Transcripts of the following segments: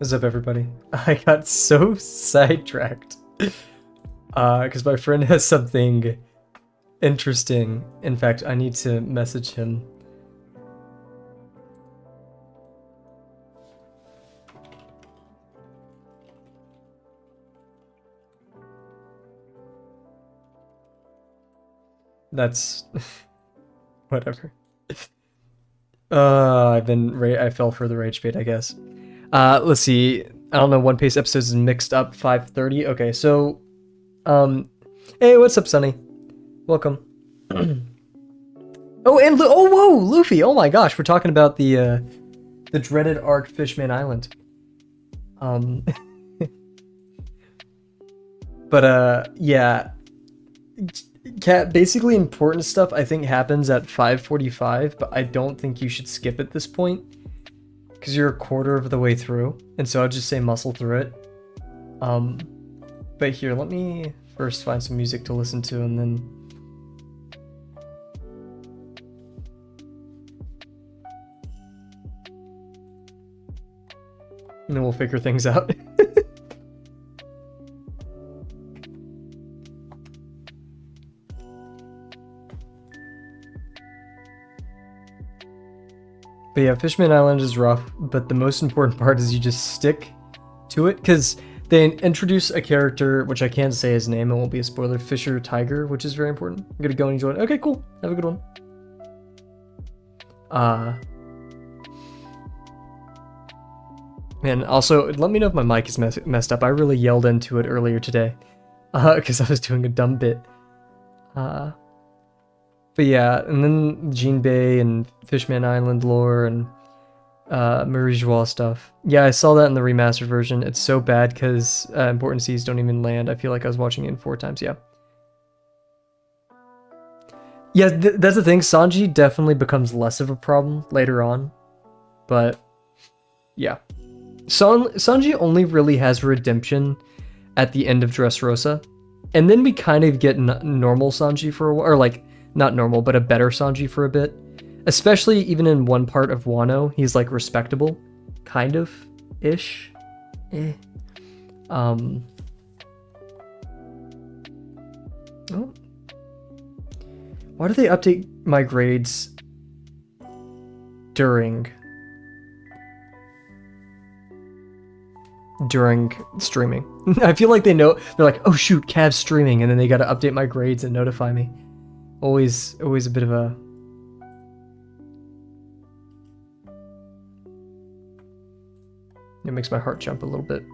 What's up, everybody? I got so sidetracked because my friend has something interesting. In fact, I need to message him. That's whatever. I fell for the rage bait, I guess. Let's see. I don't know. One Piece episodes is mixed up. 5:30. Okay, so, hey, what's up, Sonny? Welcome. Oh, and oh, whoa, Luffy! Oh my gosh, we're talking about the dreaded arc, Fishman Island. But yeah, Cat. Basically, important stuff I think happens at 5:45, but I don't think you should skip at this point. Because you're a quarter of the way through, and so I'll just say muscle through it. But here, let me first find some music to listen to, and then... and then we'll figure things out. But yeah, Fishman Island is rough, but the most important part is you just stick to it, because they introduce a character, which I can't say his name, it won't be a spoiler, Fisher Tiger, which is very important. I'm gonna go and enjoy it. Okay, cool. Have a good one. Man, also, let me know if my mic is messed up. I really yelled into it earlier today, because I was doing a dumb bit. But yeah, and then Jean Bay and Fishman Island lore and Marie Joie stuff. Yeah, I saw that in the remastered version. It's so bad because important C's don't even land. I feel like I was watching it in 4 times, yeah. Yeah, that's the thing. Sanji definitely becomes less of a problem later on. But, yeah. Sanji only really has redemption at the end of Dressrosa. And then we kind of get normal Sanji for a while, or like... not normal, but a better Sanji for a bit. Especially even in one part of Wano, he's like respectable. Kind of. Ish. Oh. Why do they update my grades during streaming? I feel like they know. They're like, oh shoot, Cav's streaming, and then they gotta update my grades and notify me. Always a bit of a... it makes my heart jump a little bit.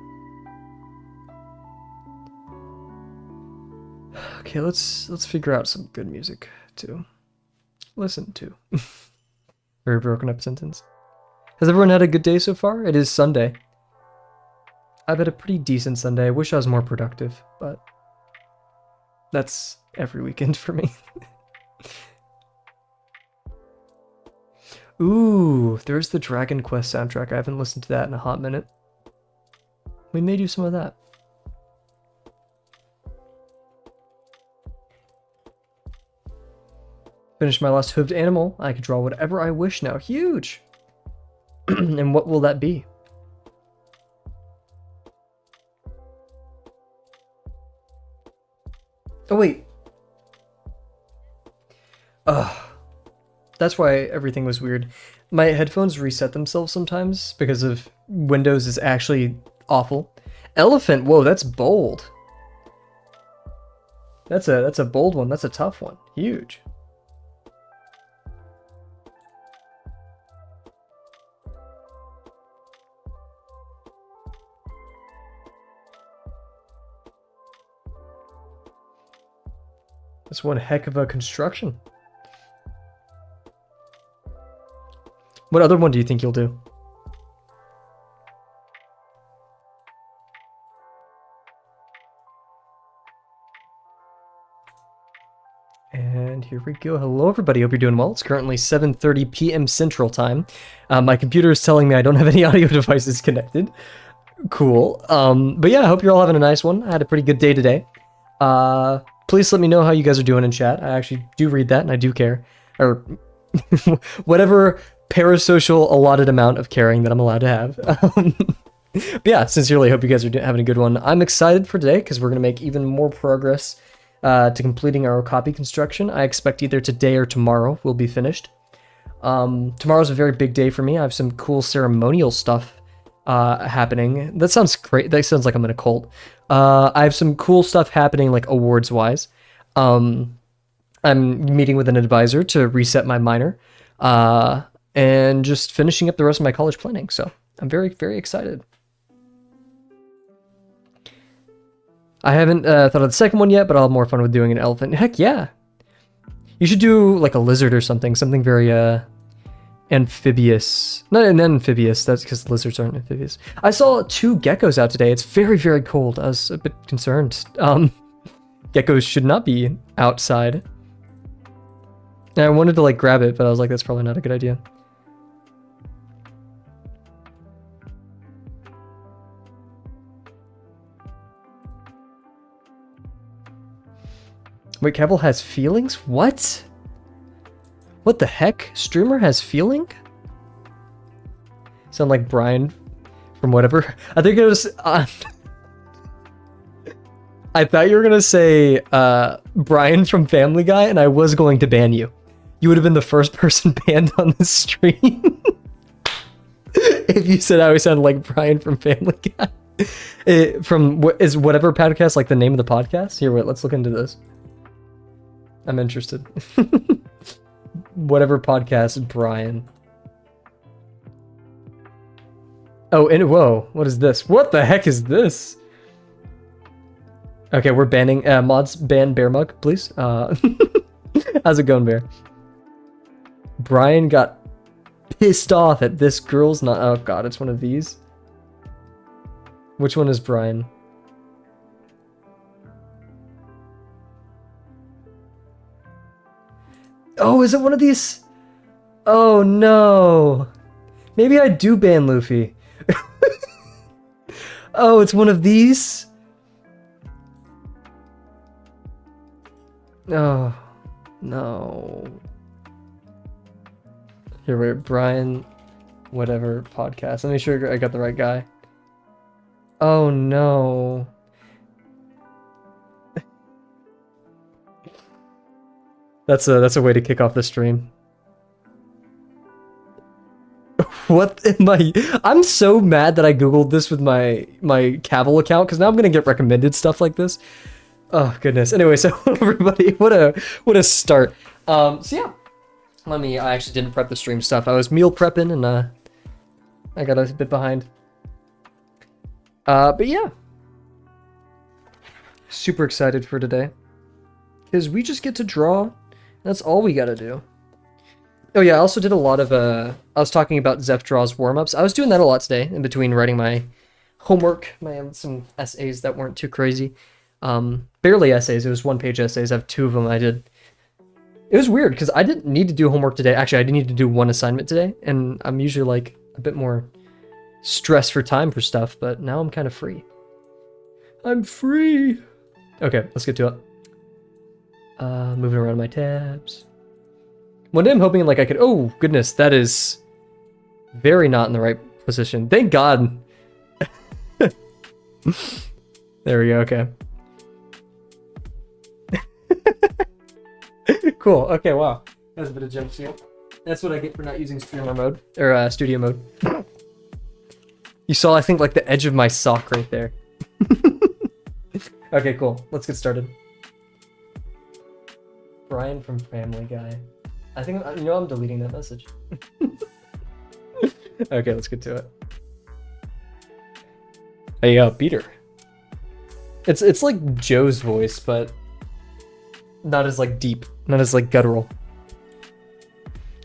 Okay, let's figure out some good music to listen to. Very broken up sentence. Has everyone had a good day so far? It is Sunday. I've had a pretty decent Sunday. I wish I was more productive, but that's every weekend for me. Ooh, there's the Dragon Quest soundtrack. I haven't listened to that in a hot minute. We may do some of that. Finish my last hooved animal. I can draw whatever I wish now. Huge! And what will that be? Oh, wait. Ugh. That's why everything was weird. My headphones reset themselves sometimes because of Windows is actually awful. Elephant, whoa, that's bold. That's a bold one. That's a tough one. Huge. That's one heck of a construction. What other one do you think you'll do? And here we go. Hello, everybody. Hope you're doing well. It's currently 7:30 p.m. Central Time. My computer is telling me I don't have any audio devices connected. Cool. But yeah, I hope you're all having a nice one. I had a pretty good day today. Please let me know how you guys are doing in chat. I actually do read that, and I do care. Or whatever parasocial allotted amount of caring that I'm allowed to have. But yeah, sincerely hope you guys are having a good one. I'm excited for today because we're going to make even more progress to completing our Okapi construction. I expect either today or tomorrow we'll be finished. Tomorrow's a very big day for me. I have some cool ceremonial stuff happening. That sounds great. That sounds like I'm in a cult. I have some cool stuff happening, like awards-wise. I'm meeting with an advisor to reset my minor, and just finishing up the rest of my college planning. So I'm very, very excited. I haven't thought of the second one yet, but I'll have more fun with doing an elephant. Heck yeah. You should do like a lizard or something very amphibious. Not an amphibious, that's because lizards aren't amphibious. I saw 2 geckos out today. It's very, very cold. I was a bit concerned. Geckos should not be outside. And I wanted to like grab it, but I was like, that's probably not a good idea. Wait, Kavel has feelings? What? What the heck? Streamer has feeling? Sound like Brian from whatever. I think it was... I thought you were gonna say Brian from Family Guy, and I was going to ban you. You would have been the first person banned on the stream. If you said I always sounded like Brian from Family Guy. From what is whatever podcast, like the name of the podcast? Here, wait, let's look into this. I'm interested. Whatever podcast, Brian. Oh, and whoa, what is this? What the heck is this? Okay, we're banning mods. Ban Bear Mug, please. How's it going, Bear? Brian got pissed off at this girl's not. Oh god, it's one of these. Which one is Brian? Oh, is it one of these? Oh no. Maybe I do ban Luffy. Oh, it's one of these? Oh, no. Here, wait, Brian, whatever podcast. Let me make sure I got the right guy. Oh no. That's a way to kick off the stream. What am I? I'm so mad that I googled this with my Kavel account because now I'm gonna get recommended stuff like this. Oh goodness. Anyway, so everybody, what a start. So yeah, I actually didn't prep the stream stuff. I was meal prepping and I got a bit behind. But yeah, super excited for today because we just get to draw. That's all we gotta do. Oh yeah, I also did a lot of, I was talking about Zeph Draw's warm-ups. I was doing that a lot today, in between writing my homework, some essays that weren't too crazy. Barely essays, it was 1-page essays. I have 2 of them I did. It was weird, because I didn't need to do homework today. Actually, I didn't need to do 1 assignment today, and I'm usually, like, a bit more stressed for time for stuff, but now I'm kind of free. I'm free! Okay, let's get to it. Moving around my tabs. One day I'm hoping like I could... Oh, goodness, that is very not in the right position. Thank God. There we go, okay. Cool, okay, wow. That's a bit of jump steal. That's what I get for not using streamer mode, or studio mode. You saw, I think, like the edge of my sock right there. Okay, cool. Let's get started. Brian from Family Guy. I think, you know, I'm deleting that message. Okay, let's get to it. Hey, Peter. It's like Joe's voice, but not as like deep, not as like guttural.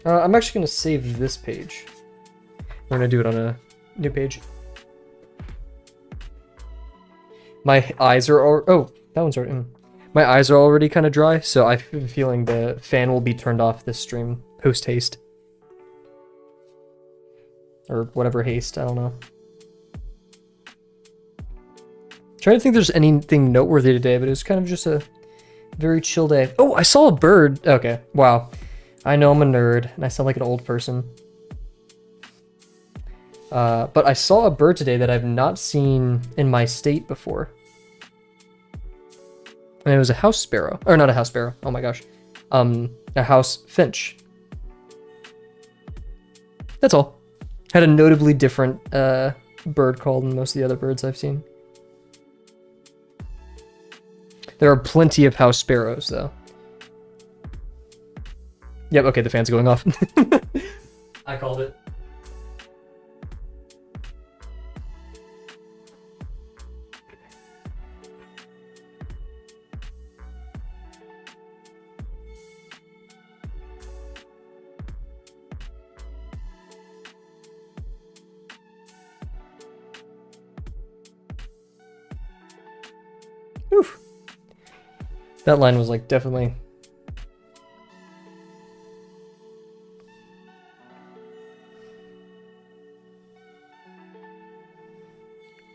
I'm actually gonna save this page. We're gonna do it on a new page. My eyes are oh, that one's already in. My eyes are already kind of dry, so I have a feeling the fan will be turned off this stream post-haste. Or whatever haste, I don't know. Trying to think there's anything noteworthy today, but it was kind of just a very chill day. Oh, I saw a bird! Okay, wow. I know I'm a nerd, and I sound like an old person. But I saw a bird today that I've not seen in my state before. And it was a house sparrow. Or not a house sparrow. Oh my gosh. A house finch. That's all. Had a notably different bird call than most of the other birds I've seen. There are plenty of house sparrows, though. Yep, okay, the fan's going off. I called it. Oof. That line was like definitely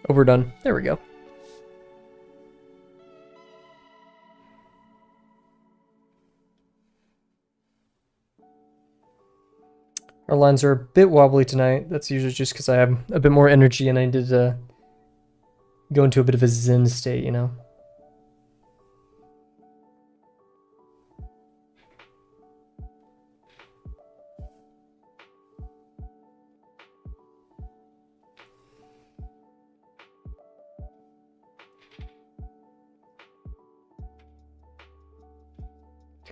overdone. There we go. Our lines are a bit wobbly tonight. That's usually just because I have a bit more energy and I needed to go into a bit of a zen state, you know?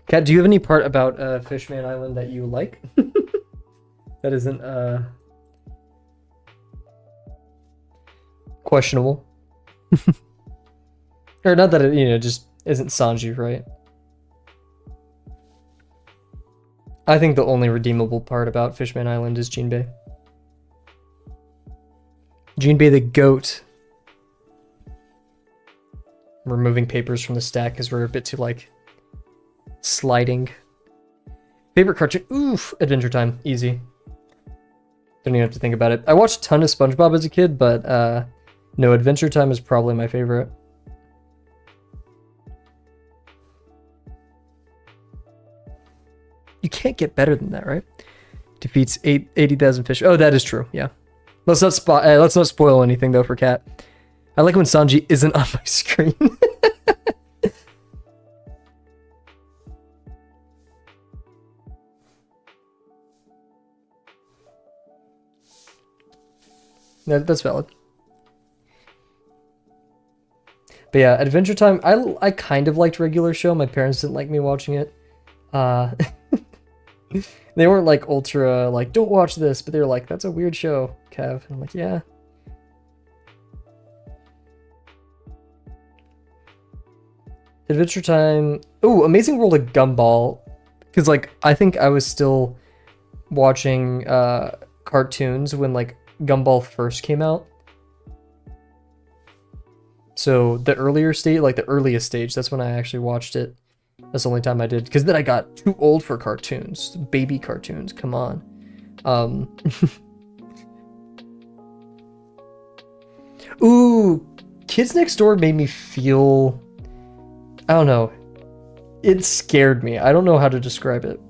Kat, do you have any part about Fishman Island that you like? That isn't questionable. Or not that it, you know, just isn't Sanji, right? I think the only redeemable part about Fishman Island is Jinbei. Jinbei the goat. Removing papers from the stack because we're a bit too, like, sliding. Favorite cartoon? Oof, Adventure Time. Easy. Don't even have to think about it. I watched a ton of SpongeBob as a kid, but no, Adventure Time is probably my favorite. You can't get better than that, right? Defeats 80,000 fish. Oh, that is true. Yeah. Let's not spoil anything though for Kat. I like when Sanji isn't on my screen. No, that's valid. But yeah, Adventure Time, I kind of liked regular show. My parents didn't like me watching it. They weren't like ultra like, don't watch this, but they were like, that's a weird show, Kev. And I'm like, yeah. Adventure Time. Ooh, Amazing World of Gumball. Because like I think I was still watching cartoons when like Gumball first came out. So the earlier stage, like the earliest stage, that's when I actually watched it. That's the only time I did. Because then I got too old for cartoons. Baby cartoons, come on. Ooh, Kids Next Door made me feel... I don't know. It scared me. I don't know how to describe it.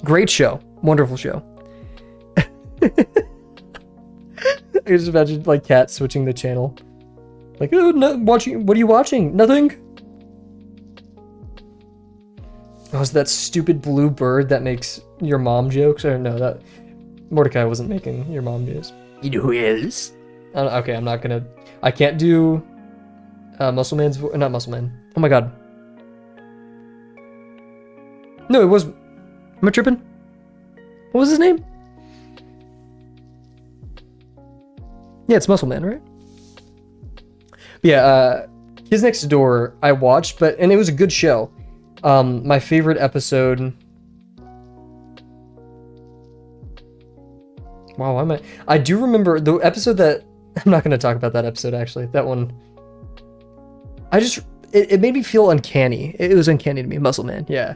Great show. Wonderful show. I just imagine like Kat switching the channel. Like, oh, no, watching. What are you watching? Nothing. Oh, is that stupid blue bird that makes your mom jokes? Or no, that Mordecai wasn't making your mom jokes. You know who is? Okay, I'm not gonna. I can't do Muscle Man's voice. Not Muscle Man. Oh my god. No, it was. Am I tripping? What was his name? Yeah, it's Muscle Man, right? But yeah, Kids Next Door I watched, and it was a good show. My favorite episode. Wow, I do remember the episode that I'm not going to talk about that episode actually. That one. It made me feel uncanny. It was uncanny to me. Muscle Man, yeah.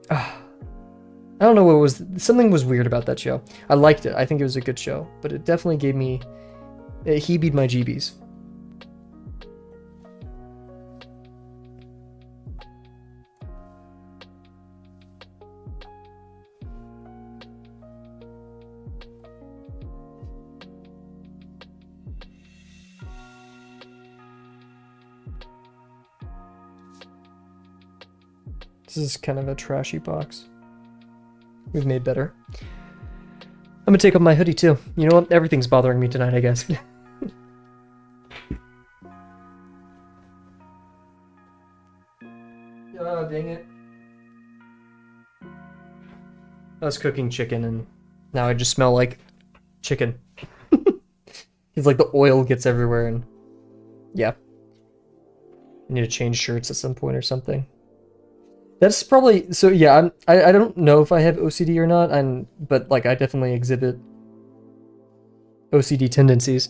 I don't know what it was. Something was weird about that show. I liked it. I think it was a good show, but it definitely gave me. It heebed my jeebies. This is kind of a trashy box. We've made better. I'm gonna take off my hoodie too. You know what? Everything's bothering me tonight, I guess. Oh, dang it. I was cooking chicken and now I just smell like chicken. It's like the oil gets everywhere and yeah. I need to change shirts at some point or something. That's probably, so yeah, I don't know if I have OCD or not, but like I definitely exhibit OCD tendencies.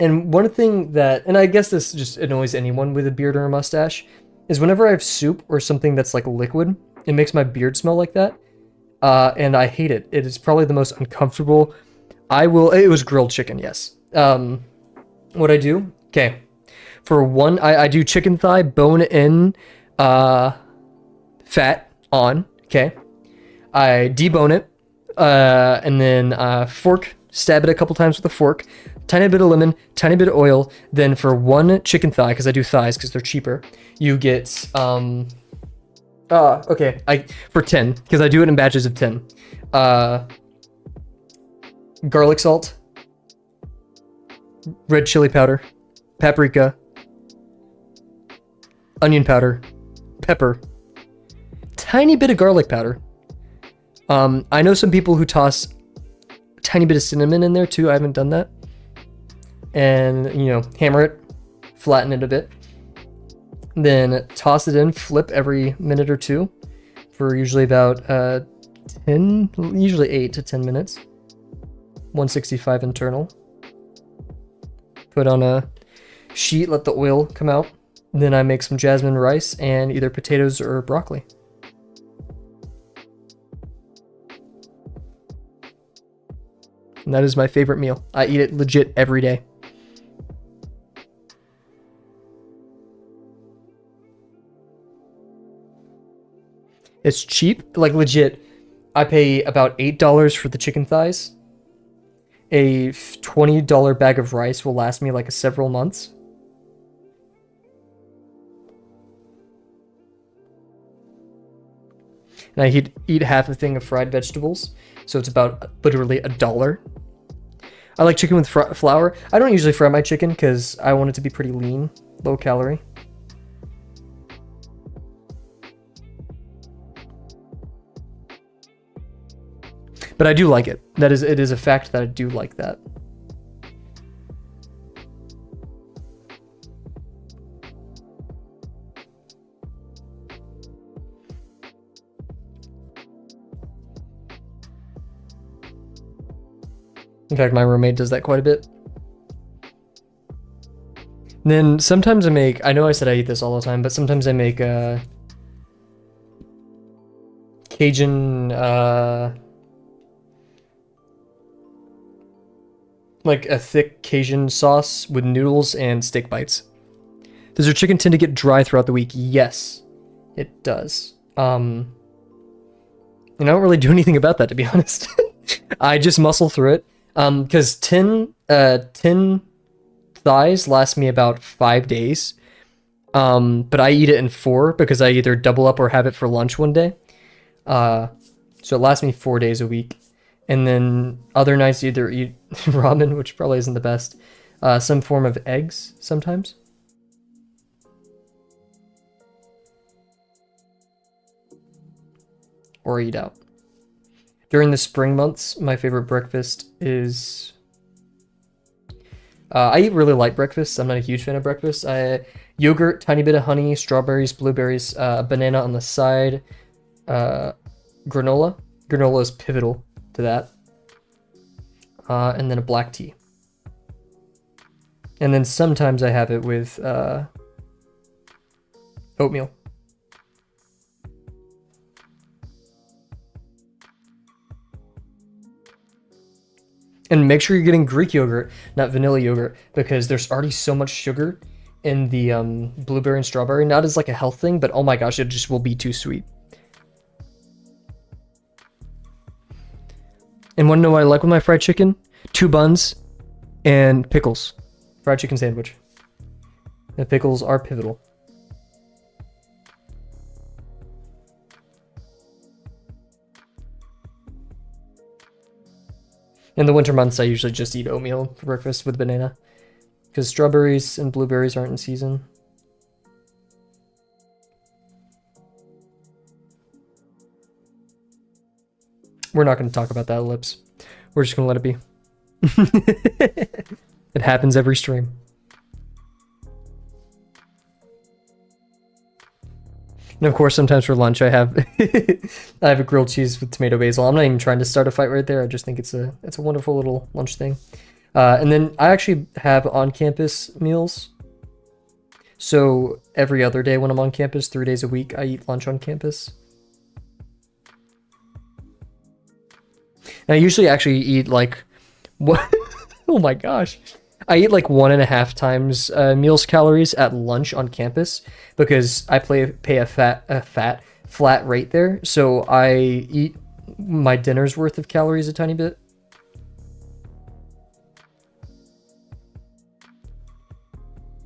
And one thing that, and I guess this just annoys anyone with a beard or a mustache, is whenever I have soup or something that's like liquid, it makes my beard smell like that. And I hate it. It is probably the most uncomfortable. It was grilled chicken, yes. What I do, okay. For one, I do chicken thigh, bone in, fat on, okay. I debone it, and then fork, stab it a couple times with a fork, tiny bit of lemon, tiny bit of oil. Then for one chicken thigh, because I do thighs because they're cheaper, you get, okay, for 10, because I do it in batches of 10. Garlic salt, red chili powder, paprika, onion powder, pepper, tiny bit of garlic powder. I know some people who toss a tiny bit of cinnamon in there too. I haven't done that. And, you know, hammer it, flatten it a bit. Then toss it in, flip every minute or two for usually about 8 to 10 minutes. 165 internal. Put on a sheet, let the oil come out. Then I make some jasmine rice and either potatoes or broccoli. And that is my favorite meal. I eat it legit every day. It's cheap, like legit. I pay about $8 for the chicken thighs. A $20 bag of rice will last me like several months. And I eat half a thing of fried vegetables, so it's about literally $1. I like chicken with flour. I don't usually fry my chicken because I want it to be pretty lean, low calorie. But I do like it. It is a fact that I do like that. In fact, my roommate does that quite a bit. And then sometimes I know I said I eat this all the time, but sometimes I make Cajun, like a thick Cajun sauce with noodles and steak bites. Does your chicken tend to get dry throughout the week? Yes, it does. And I don't really do anything about that, to be honest. I just muscle through it. Because 10 thighs last me about 5 days. But I eat it in 4 because I either double up or have it for lunch one day. So it lasts me 4 days a week. And then other nights either eat ramen, which probably isn't the best. Some form of eggs sometimes. Or eat out. During the spring months, my favorite breakfast is... I eat really light breakfasts. I'm not a huge fan of breakfast. Yogurt, tiny bit of honey, strawberries, blueberries, banana on the side, granola. Granola is pivotal to that. And then a black tea. And then sometimes I have it with oatmeal. And make sure you're getting Greek yogurt, not vanilla yogurt, because there's already so much sugar in the blueberry and strawberry. Not as like a health thing, but oh my gosh, it just will be too sweet. And want to know what I like with my fried chicken? 2 buns and pickles. Fried chicken sandwich. The pickles are pivotal. In the winter months, I usually just eat oatmeal for breakfast with banana. Because strawberries and blueberries aren't in season. We're not going to talk about that ellipse. We're just going to let it be. It happens every stream. And of course, sometimes for lunch I have I have a grilled cheese with tomato basil. I'm not even trying to start a fight right there. I just think it's a wonderful little lunch thing. And then I actually have on-campus meals. So every other day when I'm on campus, 3 days a week, I eat lunch on campus. And I usually actually eat like what? Oh my gosh. I eat like 1.5 times meals calories at lunch on campus because I pay a flat rate there. So I eat my dinner's worth of calories a tiny bit.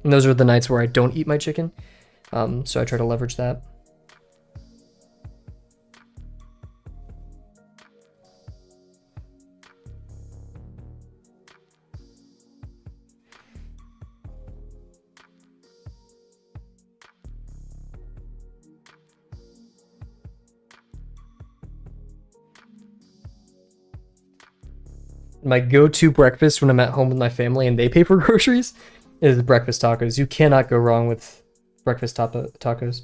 And those are the nights where I don't eat my chicken. So I try to leverage that. My go-to breakfast when I'm at home with my family and they pay for groceries is breakfast tacos. You cannot go wrong with breakfast tacos.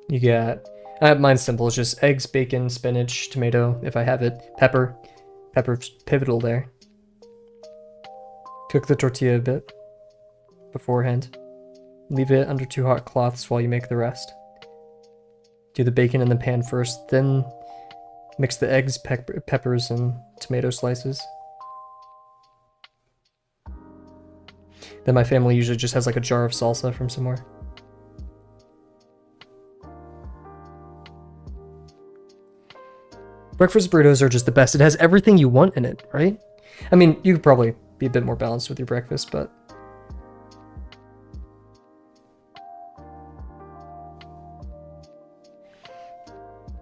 You got, mine's simple. It's just eggs, bacon, spinach, tomato, if I have it, pepper. Pepper's pivotal there. Cook the tortilla a bit beforehand. Leave it under 2 hot cloths while you make the rest. Do the bacon in the pan first, then mix the eggs, peppers, and tomato slices. Then my family usually just has like a jar of salsa from somewhere. Breakfast burritos are just the best. It has everything you want in it, right? I mean, you could probably be a bit more balanced with your breakfast, but...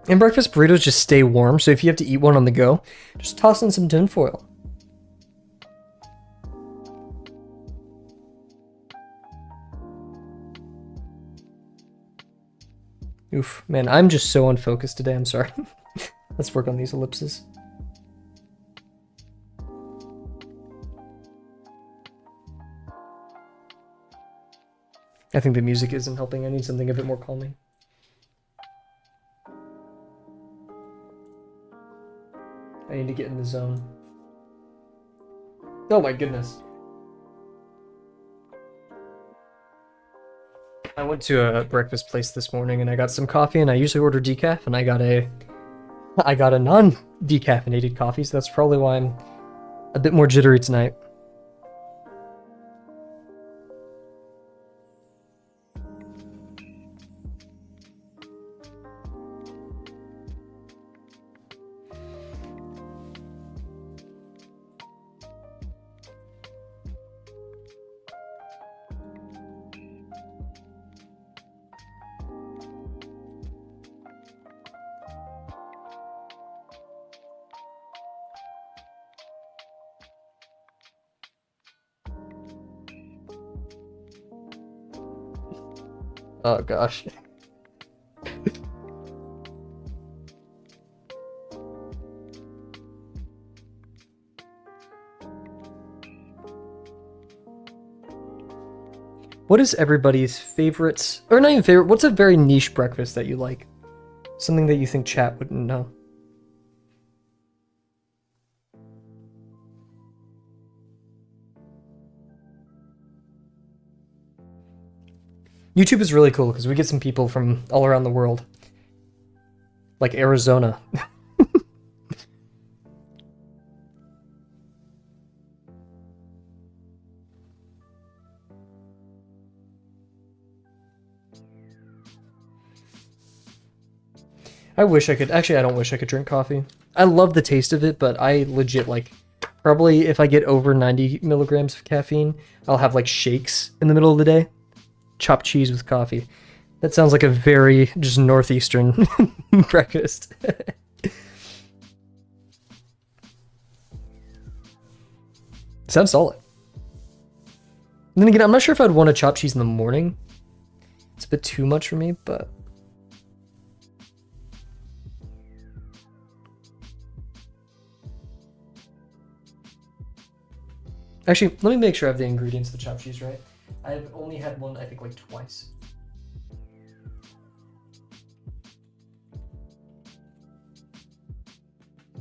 And breakfast burritos just stay warm, so if you have to eat one on the go, just toss in some tin foil. Oof, man, I'm just so unfocused today, I'm sorry. Let's work on these ellipses. I think the music isn't helping. I need something a bit more calming. I need to get in the zone. Oh my goodness. I went to a breakfast place this morning and I got some coffee, and I usually order decaf, and I got a non-decaffeinated coffee, so that's probably why I'm a bit more jittery tonight. Oh gosh. What is everybody's favorite, or not even favorite, what's a very niche breakfast that you like? Something that you think chat wouldn't know. YouTube is really cool because we get some people from all around the world. Like Arizona. I wish I could, actually I don't wish I could drink coffee. I love the taste of it, but I legit like Probably if I get over 90 milligrams of caffeine, I'll have like shakes in the middle of the day. Chopped cheese with coffee. That sounds like a very just northeastern breakfast. Sounds solid. And then again, I'm not sure if I'd want a chopped cheese in the morning. It's a bit too much for me, but... Actually, let me make sure I have the ingredients of the chopped cheese right. I've only had one, I think, like twice.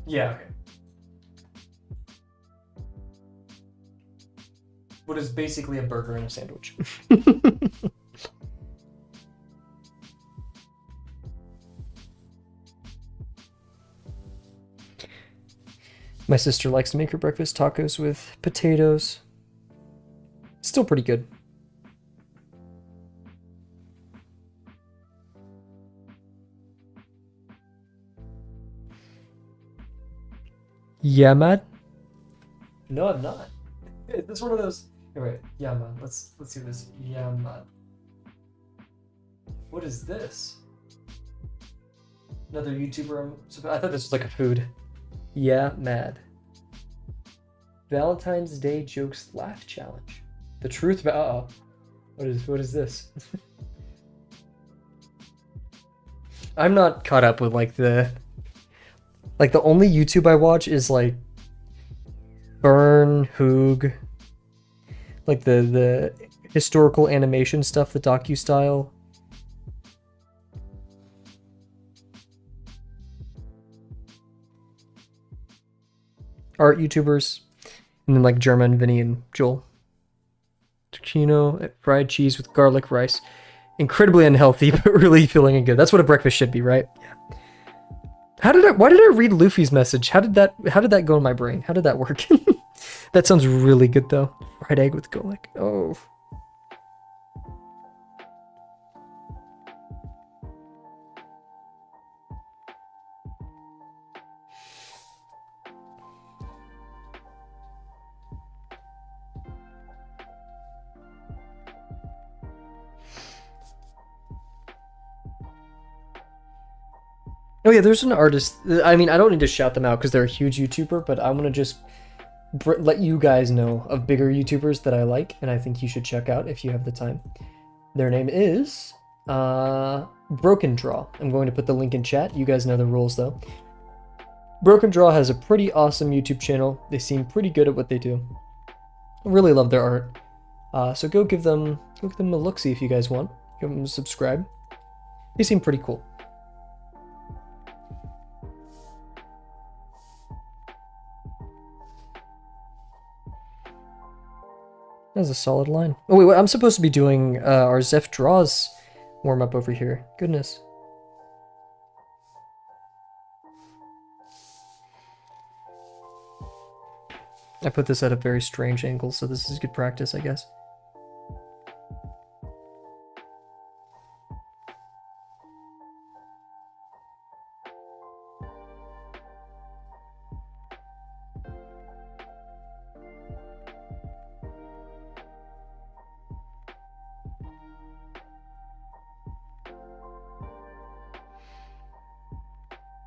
Yeah, okay. What is basically a burger and a sandwich. My sister likes to make her breakfast tacos with potatoes. Still pretty good. Yeah, man. No, I'm not. Is this one of those? Here, wait. Yeah, man. Let's see this. Yeah, man. What is this? Another YouTuber. I thought this was like a food. Yeah, mad. Valentine's Day jokes laugh challenge. The truth about what is this? I'm not caught up with like the only YouTube I watch is like Burn, Hoog, like the historical animation stuff, the docu style. Art YouTubers, and then like German, Vinny and Joel. Zucchino, fried cheese with garlic rice. Incredibly unhealthy, but really feeling good. That's what a breakfast should be, right? Yeah. Why did I read Luffy's message? How did that go in my brain? How did that work? That sounds really good though. Fried egg with garlic. Oh. Oh yeah, there's an artist. I mean, I don't need to shout them out because they're a huge YouTuber, but I want to just let you guys know of bigger YouTubers that I like, and I think you should check out if you have the time. Their name is Broken Draw. I'm going to put the link in chat. You guys know the rules though. Broken Draw has a pretty awesome YouTube channel. They seem pretty good at what they do. I really love their art. So go give them a look-see if you guys want. Give them a subscribe. They seem pretty cool. That's a solid line. Oh wait, I'm supposed to be doing our Zeph Draws warm-up over here. Goodness. I put this at a very strange angle, so this is good practice, I guess.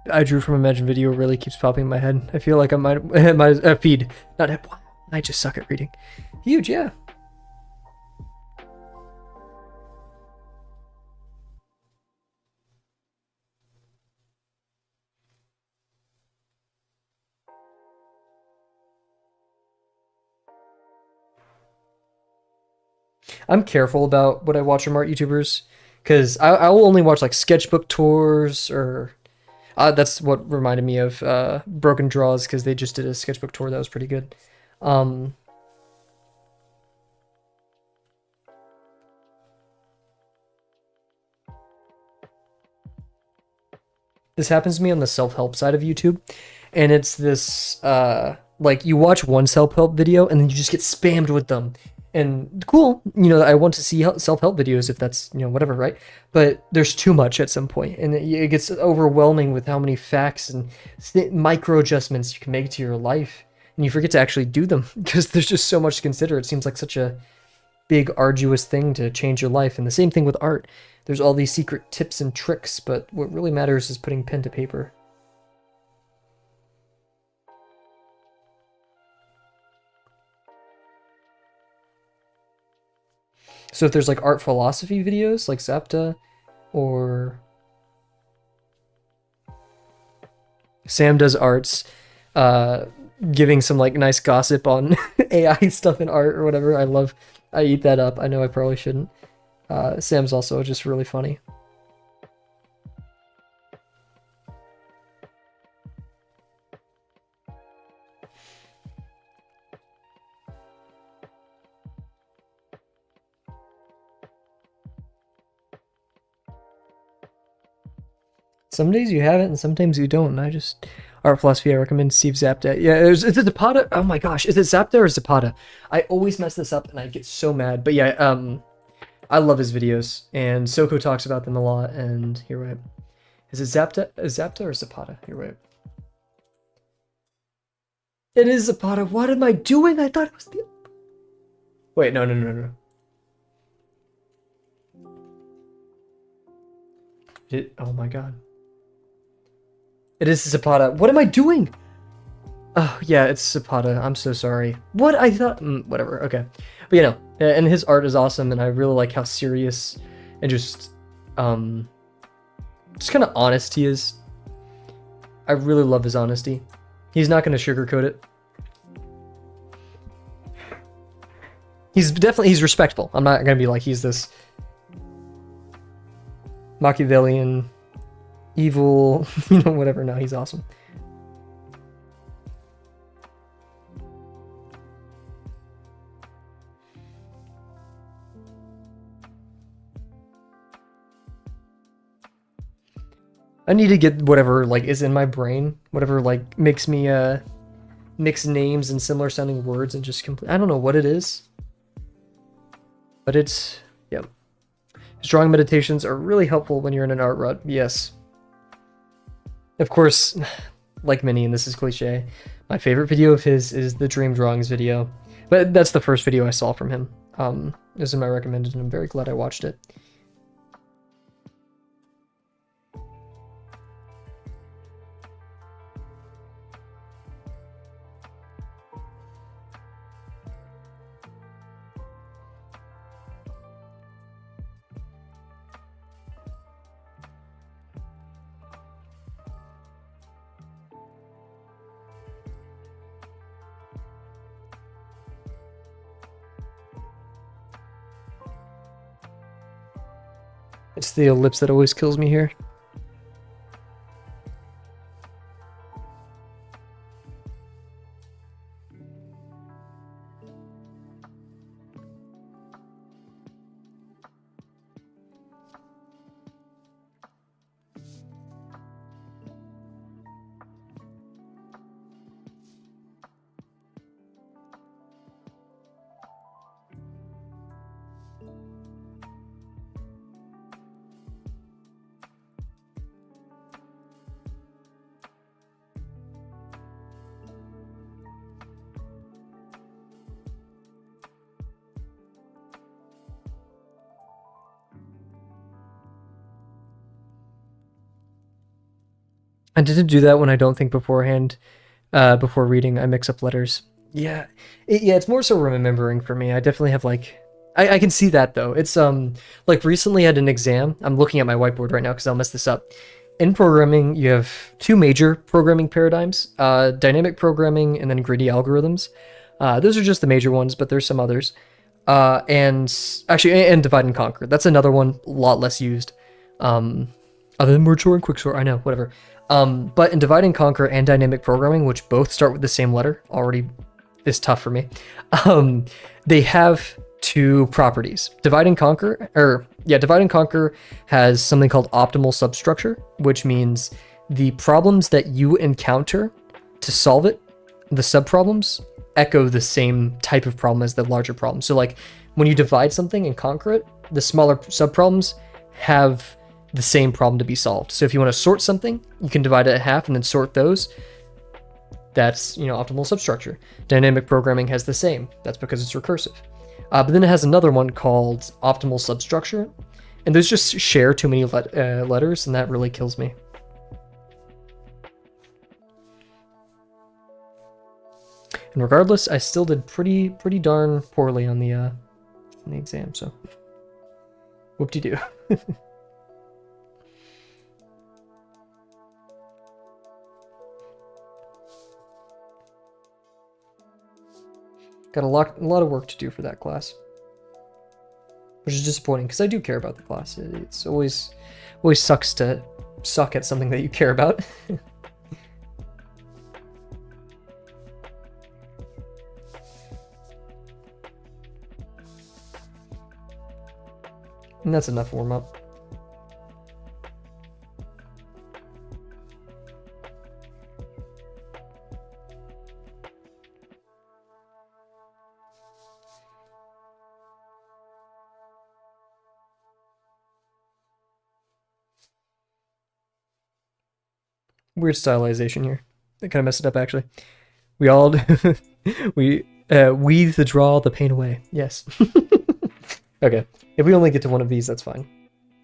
I drew from Imagine Video really keeps popping in my head. I feel like I might my feed. Not I just suck at reading. Huge, yeah. I'm careful about what I watch from art YouTubers because I will only watch like sketchbook tours or that's what reminded me of Broken Draws because they just did a sketchbook tour that was pretty good. This happens to me on the self-help side of YouTube, and it's this like you watch one self-help video and then you just get spammed with them. And cool, you know, I want to see self-help videos if that's, you know, whatever, right? But there's too much at some point, and it gets overwhelming with how many facts and micro adjustments you can make to your life and you forget to actually do them because there's just so much to consider. It seems like such a big, arduous thing to change your life. And the same thing with art. There's all these secret tips and tricks, but what really matters is putting pen to paper. So if there's like art philosophy videos like Zapta, or Sam does arts, giving some like nice gossip on AI stuff in art or whatever. I eat that up. I know I probably shouldn't. Sam's also just really funny. Some days you have it, and sometimes you don't. Art philosophy, I recommend Steve Zapta. Yeah, is it Zapata? Oh my gosh, is it Zapta or Zapata? I always mess this up, and I get so mad. But yeah, I love his videos, and Soko talks about them a lot. And here, wait, is it Zapta or Zapata? Here, wait. It is Zapata. What am I doing? I thought it was the. Wait, no. Oh my god. It is Zapata. What am I doing? Oh, yeah, it's Zapata. I'm so sorry. What? I thought... whatever, okay. But, you know, and his art is awesome, and I really like how serious and just kind of honest he is. I really love his honesty. He's not going to sugarcoat it. He's respectful. I'm not going to be like he's this Machiavellian... evil, you know, whatever. No, he's awesome. I need to get whatever, like, is in my brain, whatever, like, makes me, mix names and similar sounding words and just I don't know what it is. But it's, yeah. His drawing meditations are really helpful when you're in an art rut, yes. Of course, like many, and this is cliche, my favorite video of his is the Dream Drawings video. But that's the first video I saw from him. It was in my recommended, and I'm very glad I watched it. It's the ellipse that always kills me here. I didn't do that when I don't think beforehand. Before reading, I mix up letters. Yeah, it's more so remembering for me. I definitely have like, I can see that though. It's like recently I had an exam. I'm looking at my whiteboard right now because I'll mess this up. In programming, you have two major programming paradigms: dynamic programming and then greedy algorithms. Those are just the major ones, but there's some others. And divide and conquer. That's another one, a lot less used. Other than merge sort and quick sort, I know, whatever. But in divide and conquer and dynamic programming, which both start with the same letter, already is tough for me. They have two properties. Divide and conquer has something called optimal substructure, which means the problems that you encounter to solve it, the subproblems, echo the same type of problem as the larger problem. So like when you divide something and conquer it, the smaller subproblems have the same problem to be solved. So if you want to sort something, you can divide it in half and then sort those. That's, optimal substructure. Dynamic programming has the same. That's because it's recursive. But then it has another one called optimal substructure, and those just share too many letters, and that really kills me. And regardless, I still did pretty darn poorly on the exam, so whoop-de-doo. Got a lot of work to do for that class, which is disappointing because I do care about the class. It's always sucks to suck at something that you care about. And that's enough warm up. Weird stylization here. I kind of messed it up, actually. We all we the draw the pain away. Yes. Okay. If we only get to one of these, that's fine.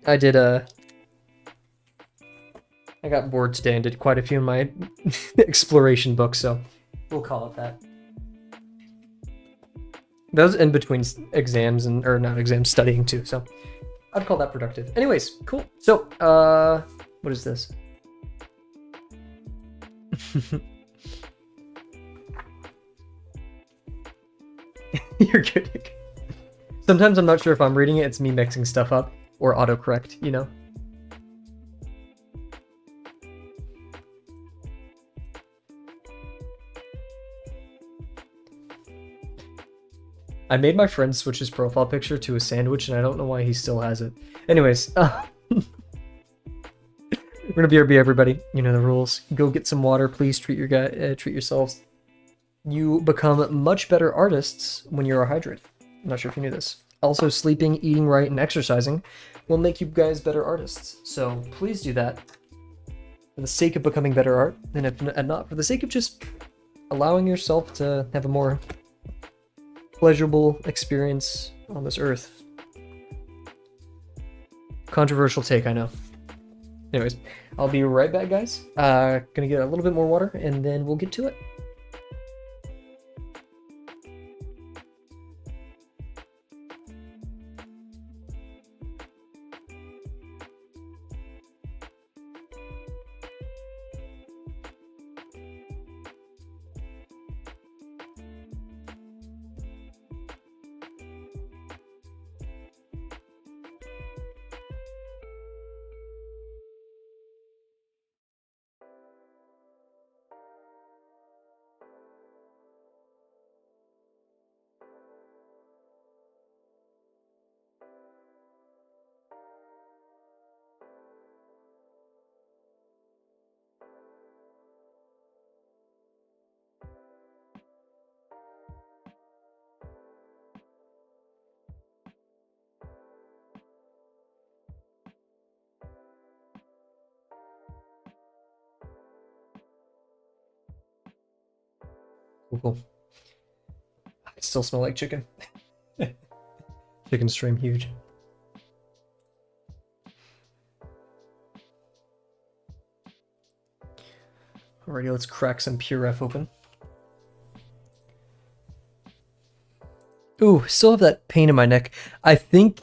I got bored today and did quite a few in my exploration book, so we'll call it that. That was in between exams or not exams, studying too, so I'd call that productive. Anyways, cool. So, what is this? You're good. Sometimes I'm not sure if I'm reading it, it's me mixing stuff up, or autocorrect, I made my friend switch his profile picture to a sandwich, and I don't know why he still has it. Anyways, we're gonna BRB everybody. You know the rules. Go get some water, please. Treat yourselves. You become much better artists when you're hydrated. I'm not sure if you knew this. Also, sleeping, eating right, and exercising will make you guys better artists. So please do that for the sake of becoming better art, and not for the sake of just allowing yourself to have a more pleasurable experience on this earth. Controversial take, I know. Anyways, I'll be right back, guys. Gonna get a little bit more water, and then we'll get to it. Cool. I still smell like chicken. Chicken stream huge. Alrighty, let's crack some Pure F open. Ooh, still have that pain in my neck. I think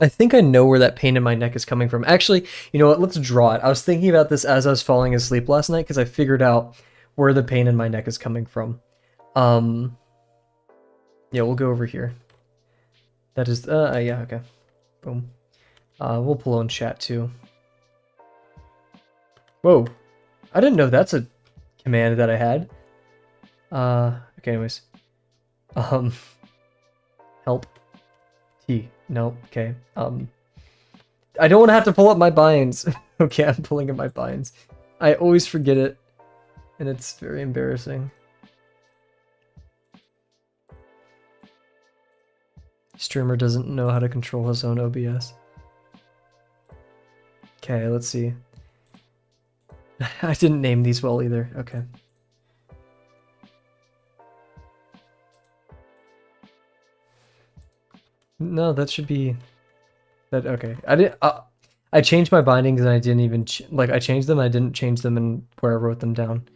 I know where that pain in my neck is coming from. Actually, you know what? Let's draw it. I was thinking about this as I was falling asleep last night because I figured out where the pain in my neck is coming from. Yeah, we'll go over here. That is, yeah, okay. Boom. We'll pull on chat too. Whoa. I didn't know that's a command that I had. Okay, anyways. Help. T. No, okay. I don't want to have to pull up my binds. Okay, I'm pulling up my binds. I always forget it, and it's very embarrassing. Streamer doesn't know how to control his own OBS. Okay, let's see. I didn't name these well either. Okay. No, that should be that. Okay, I did. I changed my bindings and I didn't even like I changed them. I didn't change them in where I wrote them down.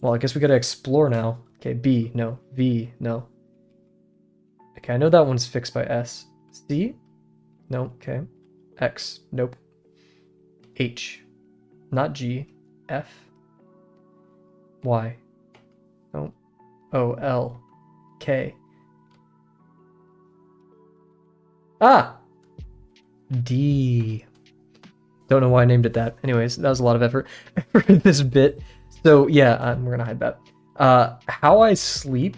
Well, I guess we gotta explore now. Okay, B, no. V, no. Okay, I know that one's fixed by S. C? No, okay. X, nope. H, not G. F. Y. No. O, L. K. Ah! D. Don't know why I named it that. Anyways, that was a lot of effort for this bit. So yeah, we're gonna hide that. How I sleep.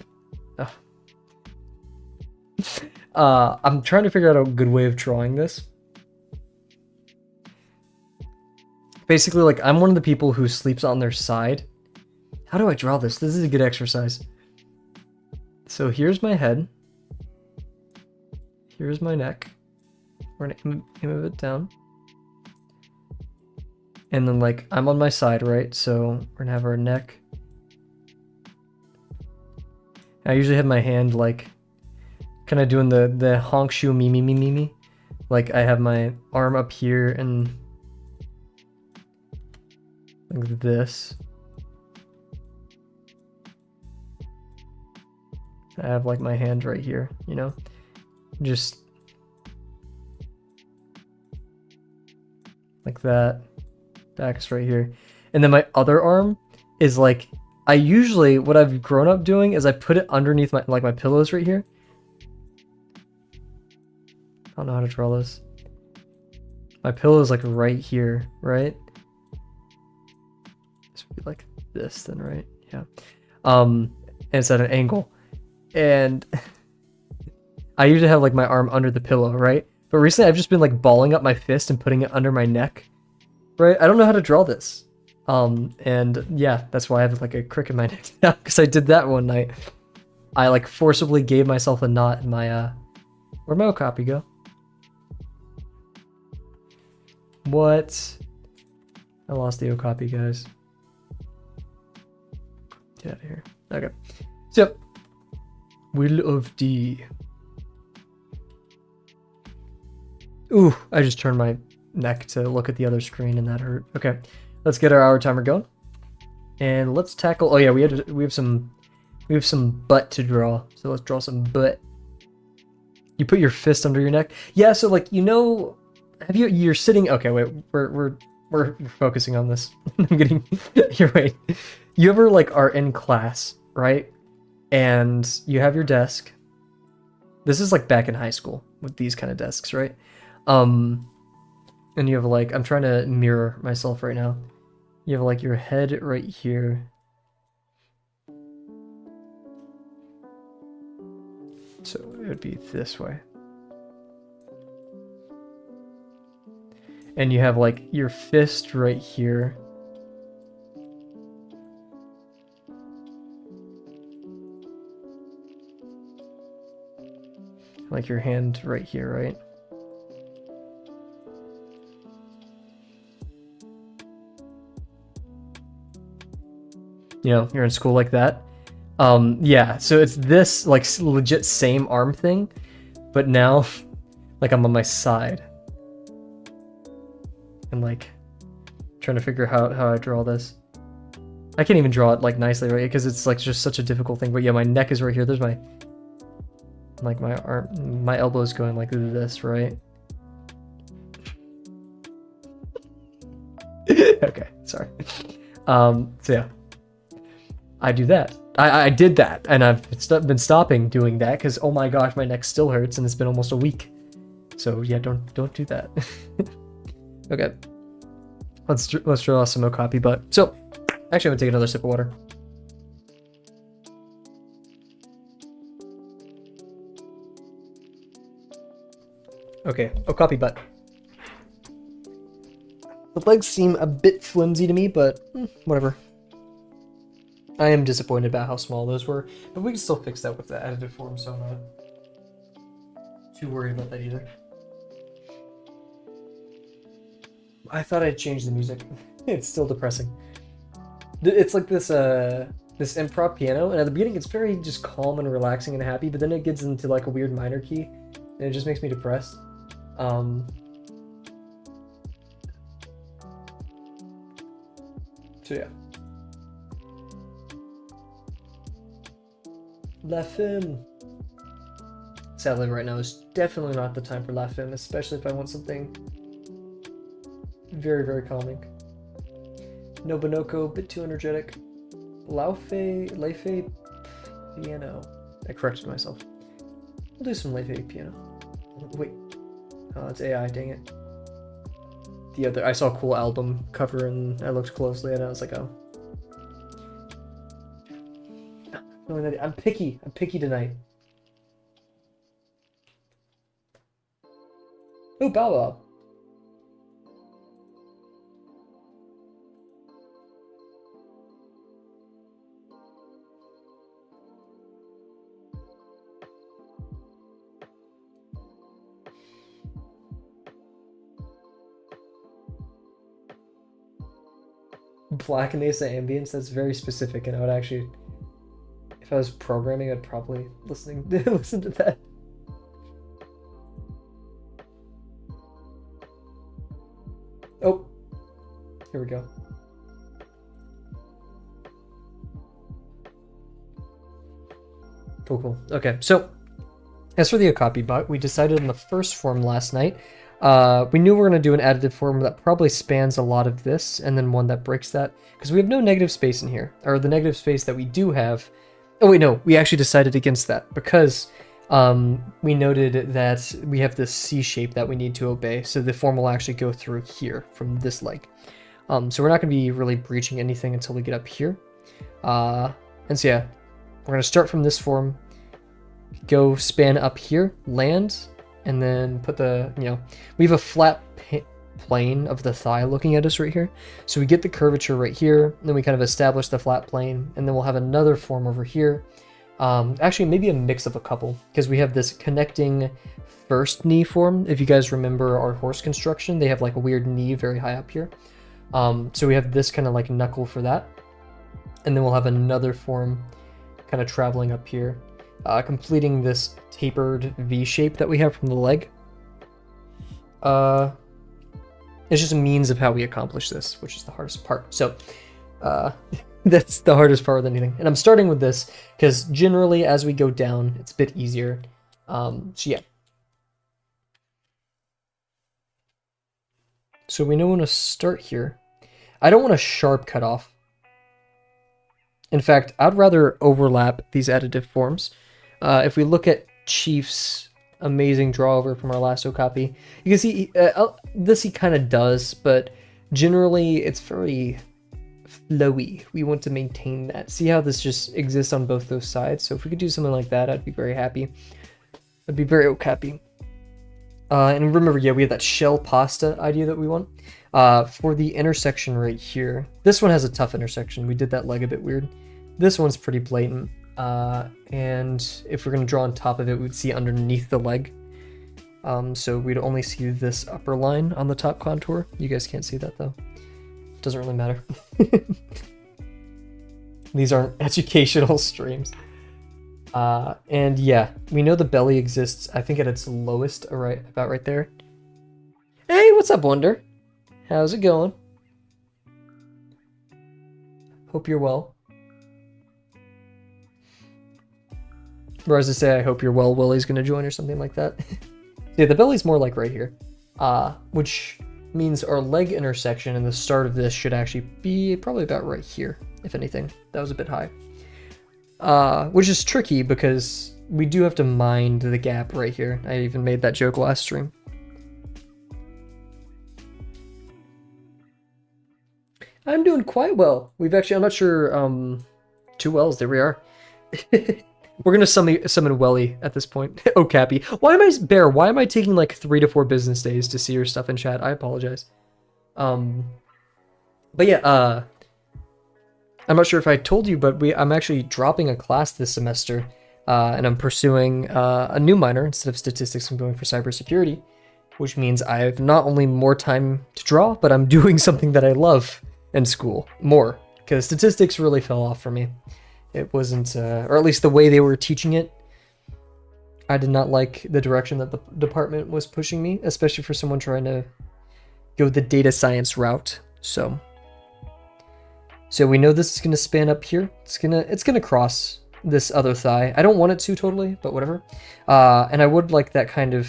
I'm trying to figure out a good way of drawing this. Basically, like, I'm one of the people who sleeps on their side. How do I draw this? This is a good exercise. So here's my head. Here's my neck. We're gonna move it down. And then, like, I'm on my side, right? So we're gonna have our neck. I usually have my hand, like, kind of doing the honk shoe me. Like, I have my arm up here and like this. I have, like, my hand right here, you know? Just like that. Back's right here. And then my other arm is, like, I usually, what I've grown up doing is I put it underneath my, like, my pillows right here. I don't know how to draw this. My pillow is, like, right here, right? This would be like this then, right? Yeah. And it's at an angle. And I usually have, like, my arm under the pillow, right? But recently I've just been, like, balling up my fist and putting it under my neck, right? I don't know how to draw this. And yeah, that's why I have, like, a crick in my neck now, because I did that one night. I, like, forcibly gave myself a knot in my, where'd my Okapi go? What? I lost the Okapi, guys. Get out of here. Okay. So, Will of D. Ooh, I just turned my neck to look at the other screen and that hurt. Okay, let's get our hour timer going. And let's tackle, oh yeah, we have some butt to draw. So let's draw some butt. You put your fist under your neck. Yeah, so, like, you know, you're sitting, okay, wait, we're focusing on this. I'm getting, you're right. You ever, like, are in class, right? And you have your desk. This is, like, back in high school with these kind of desks, right? And you have, like, I'm trying to mirror myself right now. You have, like, your head right here. So it would be this way. And you have, like, your fist right here. Like your hand right here, right? You know, you're in school like that. Yeah, so it's this, like, legit same arm thing, but now, like, I'm on my side. And, like, trying to figure out how I draw this. I can't even draw it, like, nicely, right? Because it's, like, just such a difficult thing. But yeah, my neck is right here. There's my, like, my arm, my elbow's going like this, right? Okay, sorry. So yeah, I do that. I did that, and I've been stopping doing that because, oh my gosh, my neck still hurts, and it's been almost a week. So yeah, don't do that. Okay, let's draw some Okapi butt. So actually, I'm gonna take another sip of water. Okay, Okapi butt. The legs seem a bit flimsy to me, but whatever. I am disappointed about how small those were, but we can still fix that with the edited form, so I'm not too worried about that either. I thought I'd change the music. It's still depressing. It's like this this improv piano, and at the beginning it's very just calm and relaxing and happy, but then it gets into, like, a weird minor key, and it just makes me depressed. So yeah. La Femme. Sadly, right now is definitely not the time for La Femme, especially if I want something very, very calming. Nobunoko, a bit too energetic. Leife piano. I corrected myself. We'll do some Leife piano. Wait. Oh, it's AI, dang it. The other, I saw a cool album cover and I looked closely and I was like, oh. I'm picky. I'm picky tonight. Oh, Bow Wow. Black Mesa ambience, that's very specific, and I would actually, if I was programming, I'd probably listen to that. Oh, here we go. Cool. Okay, so as for the Okapi bot, we decided on the first form last night. We knew we were going to do an additive form that probably spans a lot of this, and then one that breaks that, because we have no negative space in here, or the negative space that we do have. Oh wait, no, we actually decided against that, because we noted that we have this C shape that we need to obey, so the form will actually go through here from this leg. So we're not going to be really breaching anything until we get up here. And so yeah, we're going to start from this form, go span up here, land, and then put the, we have a flat plane of the thigh looking at us right here. So we get the curvature right here, and then we kind of establish the flat plane, and then we'll have another form over here. Actually, maybe a mix of a couple, because we have this connecting first knee form. If you guys remember our horse construction, they have like a weird knee very high up here. So we have this kind of like knuckle for that. And then we'll have another form kind of traveling up here, completing this tapered V shape that we have from the leg. It's just a means of how we accomplish this, which is the hardest part. So that's the hardest part with anything. And I'm starting with this because generally as we go down, it's a bit easier. So yeah. So we know when to start here. I don't want a sharp cutoff. In fact, I'd rather overlap these additive forms. If we look at Chief's amazing draw over from our last Okapi, you can see this he kind of does, but generally it's very flowy. We want to maintain that. See how this just exists on both those sides? So if we could do something like that, I'd be very happy. I'd be very Okapi. And remember, yeah, we have that shell pasta idea that we want. For the intersection right here, this one has a tough intersection. We did that leg a bit weird. This one's pretty blatant. And if we're going to draw on top of it, we'd see underneath the leg. So we'd only see this upper line on the top contour. You guys can't see that though. Doesn't really matter. These aren't educational streams. And yeah, we know the belly exists, I think at its lowest, about right there. Hey, what's up, Wonder? How's it going? Hope you're well. Or as I say, I hope you're well, Willie's gonna join or something like that. Yeah, the belly's more like right here. Which means our leg intersection and the start of this should actually be probably about right here, if anything. That was a bit high. Which is tricky because we do have to mind the gap right here. I even made that joke last stream. I'm doing quite well. We've actually, I'm not sure, 2 wells, there we are. We're gonna summon Welly at this point. Oh, Cappy. Why am I taking like 3 to 4 business days to see your stuff in chat? I apologize. But yeah, I'm not sure if I told you, but I'm actually dropping a class this semester, and I'm pursuing a new minor instead of statistics. I'm going for cybersecurity, which means I have not only more time to draw, but I'm doing something that I love in school more, because statistics really fell off for me. It wasn't, or at least the way they were teaching it, I did not like the direction that the department was pushing me, especially for someone trying to go the data science route. So we know this is gonna span up here. It's gonna cross this other thigh. I don't want it to totally, but whatever. And I would like that kind of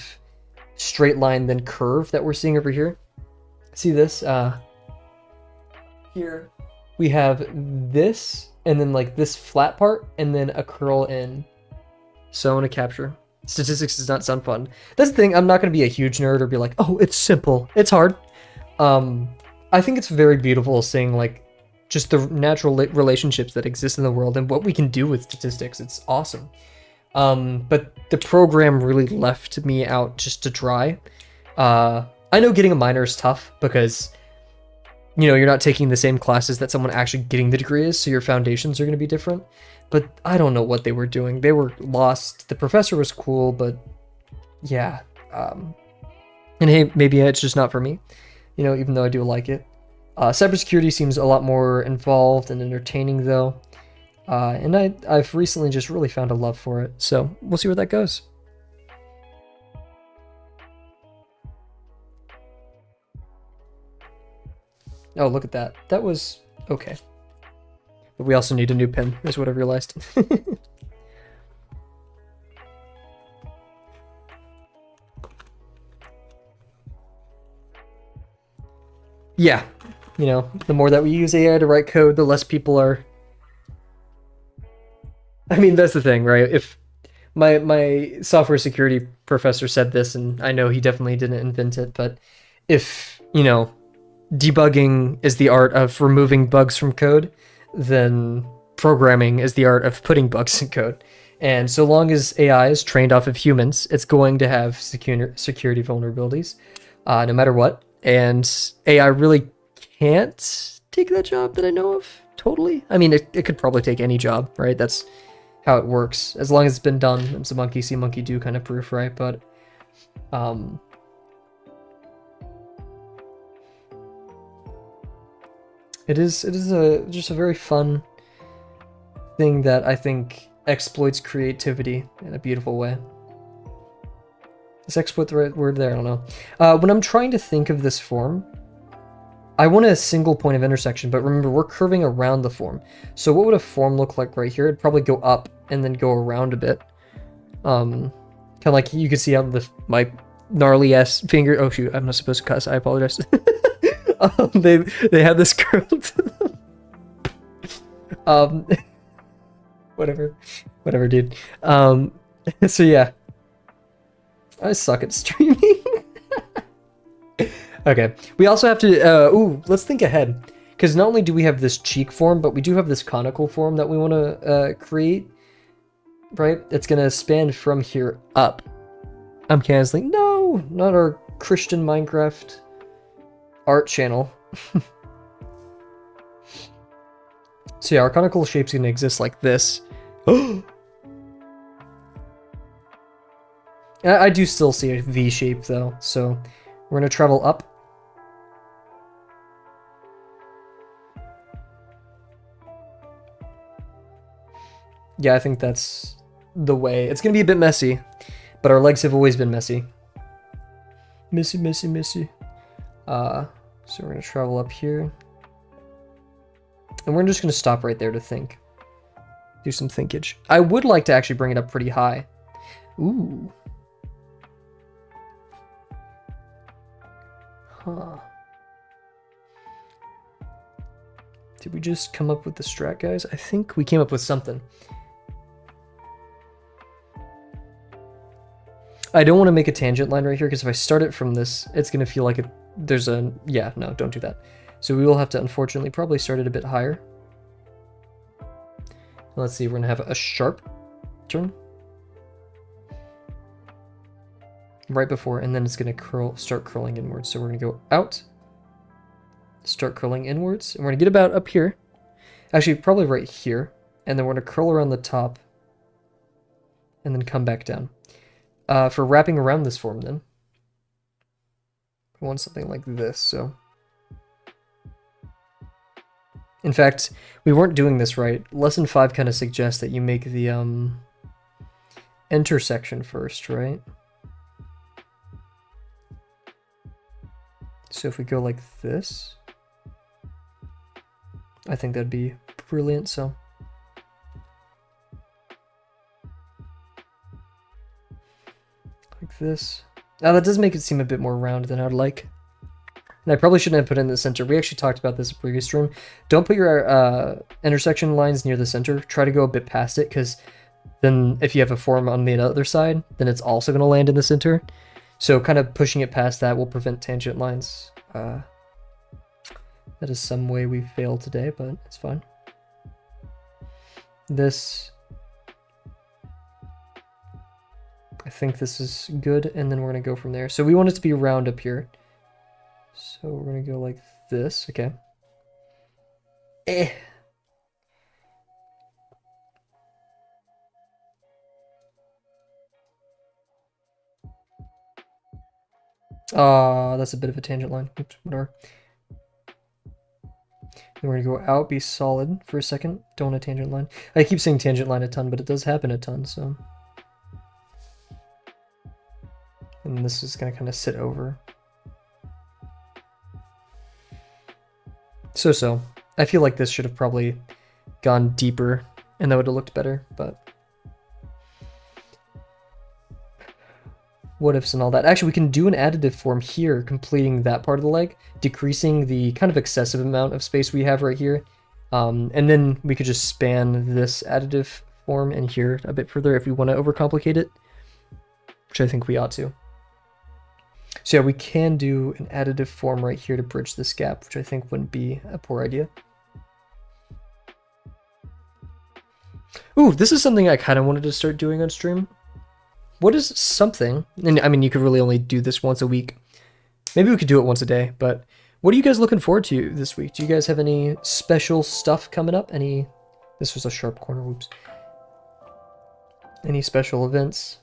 straight line then curve that we're seeing over here. See this? Here we have this, and then like this flat part, and then a curl in. So I want to capture. Statistics does not sound fun. That's the thing, I'm not going to be a huge nerd or be like, oh, it's simple. It's hard. I think it's very beautiful seeing like just the natural relationships that exist in the world and what we can do with statistics. It's awesome. But the program really left me out just to dry. I know getting a minor is tough because, you know, you're not taking the same classes that someone actually getting the degree is, so your foundations are going to be different. But I don't know what they were doing. They were lost. The professor was cool, but yeah. And hey, maybe it's just not for me, you know, even though I do like it. Cybersecurity seems a lot more involved and entertaining, though. And I've recently just really found a love for it, so we'll see where that goes. Oh, look at that. That was okay. But we also need a new pin, is what I realized. Yeah, you know, the more that we use AI to write code, the less people are... I mean, that's the thing, right? If my software security professor said this, and I know he definitely didn't invent it, but if, you know, debugging is the art of removing bugs from code, then programming is the art of putting bugs in code. And so long as AI is trained off of humans, it's going to have security vulnerabilities, no matter what. And AI really can't take that job that I know of, totally. I mean, it could probably take any job, right? That's how it works. As long as it's been done, it's a monkey see, monkey do kind of proof, right? But, It is just a very fun thing that I think exploits creativity in a beautiful way. Is exploit the right word there? I don't know. When I'm trying to think of this form, I want a single point of intersection, but remember, we're curving around the form. So what would a form look like right here? It'd probably go up and then go around a bit. Kind of like you could see out of my gnarly ass finger. Oh shoot, I'm not supposed to cuss. I apologize. They have this curl to them. Whatever, dude. So yeah, I suck at streaming. Okay, we also have to. Let's think ahead, because not only do we have this cheek form, but we do have this conical form that we want to create. Right, it's gonna span from here up. I'm canceling. No, not our Christian Minecraft art channel. So yeah, our conical shape's gonna exist like this. I do still see a V shape though, so we're gonna travel up. Yeah, I think that's the way. It's gonna be a bit messy, but our legs have always been messy. Messy. So we're gonna travel up here. And we're just gonna stop right there to think. Do some thinkage. I would like to actually bring it up pretty high. Ooh. Huh. Did we just come up with the strat, guys? I think we came up with something. I don't want to make a tangent line right here, because if I start it from this, it's going to feel like there's a... Yeah, no, don't do that. So we will have to, unfortunately, probably start it a bit higher. Let's see, we're going to have a sharp turn. Right before, and then it's going to start curling inwards. So we're going to go out, start curling inwards, and we're going to get about up here. Actually, probably right here. And then we're going to curl around the top, and then come back down. For wrapping around this form, then, I want something like this, so... In fact, we weren't doing this right. Lesson 5 kind of suggests that you make the intersection first, right? So if we go like this, I think that'd be brilliant, so. Like this. Now that does make it seem a bit more round than I'd like. And I probably shouldn't have put it in the center. We actually talked about this in the previous stream. Don't put your intersection lines near the center. Try to go a bit past it, because then if you have a form on the other side, then it's also going to land in the center. So kind of pushing it past that will prevent tangent lines. That is some way we failed today, but it's fine. This... I think this is good, and then we're going to go from there. So we want it to be round up here. So we're going to go like this. Okay. That's a bit of a tangent line. Oops, whatever. Then we're going to go out, be solid for a second. Don't want a tangent line. I keep saying tangent line a ton, but it does happen a ton, so... And this is going to kind of sit over. So. I feel like this should have probably gone deeper, and that would have looked better, but... What ifs and all that. Actually, we can do an additive form here, completing that part of the leg, decreasing the kind of excessive amount of space we have right here. And then we could just span this additive form in here a bit further if we want to overcomplicate it, which I think we ought to. So yeah, we can do an additive form right here to bridge this gap, which I think wouldn't be a poor idea. Ooh, this is something I kind of wanted to start doing on stream. What is something, and I mean, you could really only do this once a week. Maybe we could do it once a day, but what are you guys looking forward to this week? Do you guys have any special stuff coming up? This was a sharp corner, whoops. Any special events?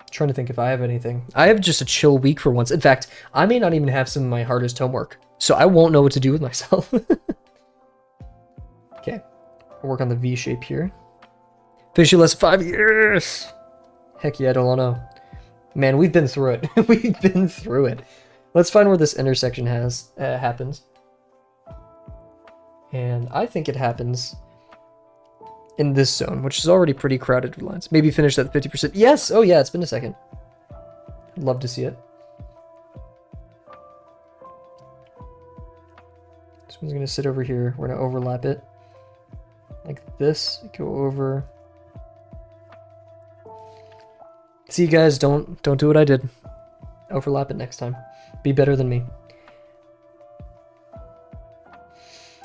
Trying to think if I have anything. I have just a chill week for once. In fact, I may not even have some of my hardest homework, so I won't know what to do with myself. Okay, I'll work on the V shape here. Officially less 5 years. Heck yeah, I don't know. Man, we've been through it. We've been through it. Let's find where this intersection happens. And I think it happens in this zone, which is already pretty crowded with lines. Maybe finish at 50%. Yes! Oh yeah, it's been a second. I'd love to see it. This one's gonna sit over here. We're gonna overlap it. Like this, go over. See guys, don't do what I did. Overlap it next time. Be better than me.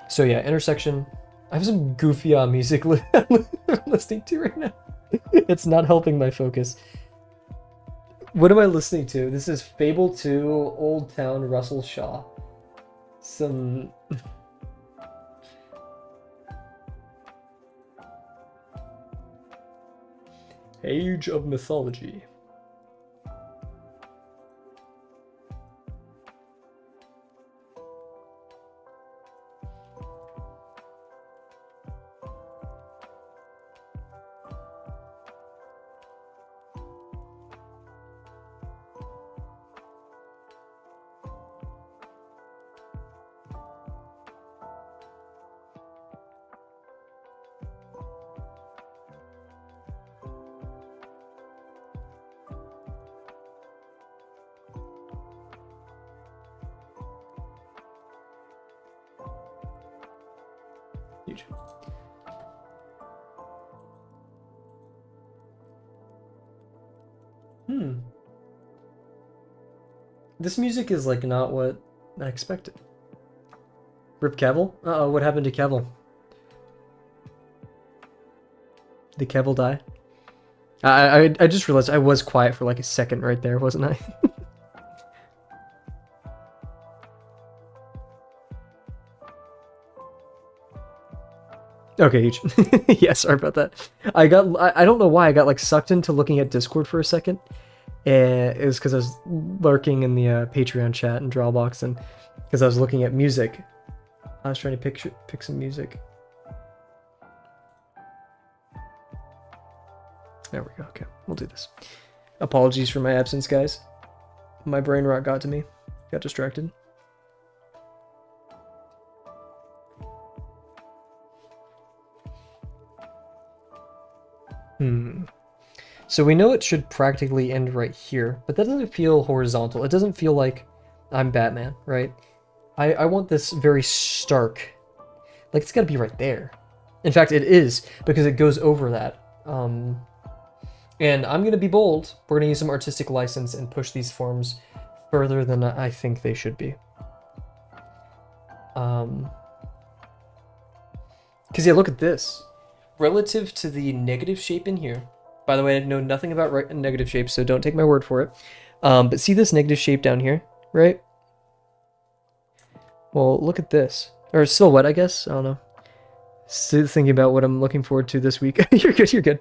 So yeah, intersection. I have some goofy music listening to right now. It's not helping my focus. What am I listening to? This is Fable 2, Old Town, Russell Shaw. Some... Age of Mythology. Huge. This music is like not what I expected. Rip Kavel? Uh-oh, what happened to Kavel? Did Kavel die? I just realized I was quiet for like a second right there, wasn't I? Okay, huge. Yeah, sorry about that. I don't know why I got like sucked into looking at Discord for a second. It was because I was lurking in the Patreon chat and Drawbox, and because I was looking at music. I was trying to pick some music. There we go. Okay, we'll do this. Apologies for my absence, guys. My brain rot got to me. Got distracted. So we know it should practically end right here, but that doesn't feel horizontal. It doesn't feel like I'm Batman, right? I want this very stark. Like, it's gotta be right there. In fact, it is, because it goes over that. And I'm gonna be bold. We're gonna use some artistic license and push these forms further than I think they should be. Because, yeah, look at this. Relative to the negative shape in here, by the way, I know nothing about right and negative shapes, so don't take my word for it. But see this negative shape down here, right? Well, look at this. Or silhouette, I guess. I don't know. Still thinking about what I'm looking forward to this week. You're good, you're good.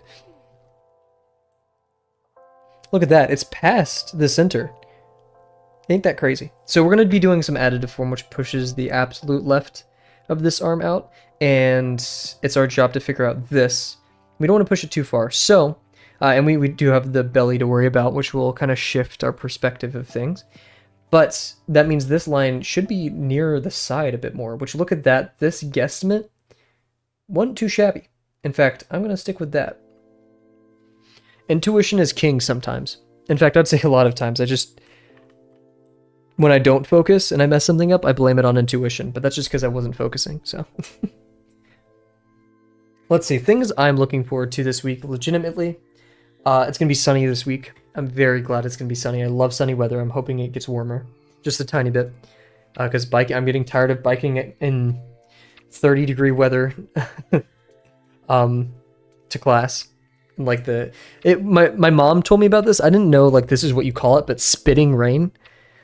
Look at that. It's past the center. Ain't that crazy? So we're going to be doing some additive form, which pushes the absolute left of this arm out. And it's our job to figure out this. We don't want to push it too far. So, and we do have the belly to worry about, which will kind of shift our perspective of things. But that means this line should be near the side a bit more, which look at that. This guesstimate wasn't too shabby. In fact, I'm going to stick with that. Intuition is king sometimes. In fact, I'd say a lot of times. When I don't focus and I mess something up, I blame it on intuition. But that's just because I wasn't focusing, so... Let's see, things I'm looking forward to this week, legitimately. It's going to be sunny this week. I'm very glad it's going to be sunny. I love sunny weather. I'm hoping it gets warmer. Just a tiny bit. Because I'm getting tired of biking in 30-degree weather to class. Like my mom told me about this. I didn't know like this is what you call it, but spitting rain.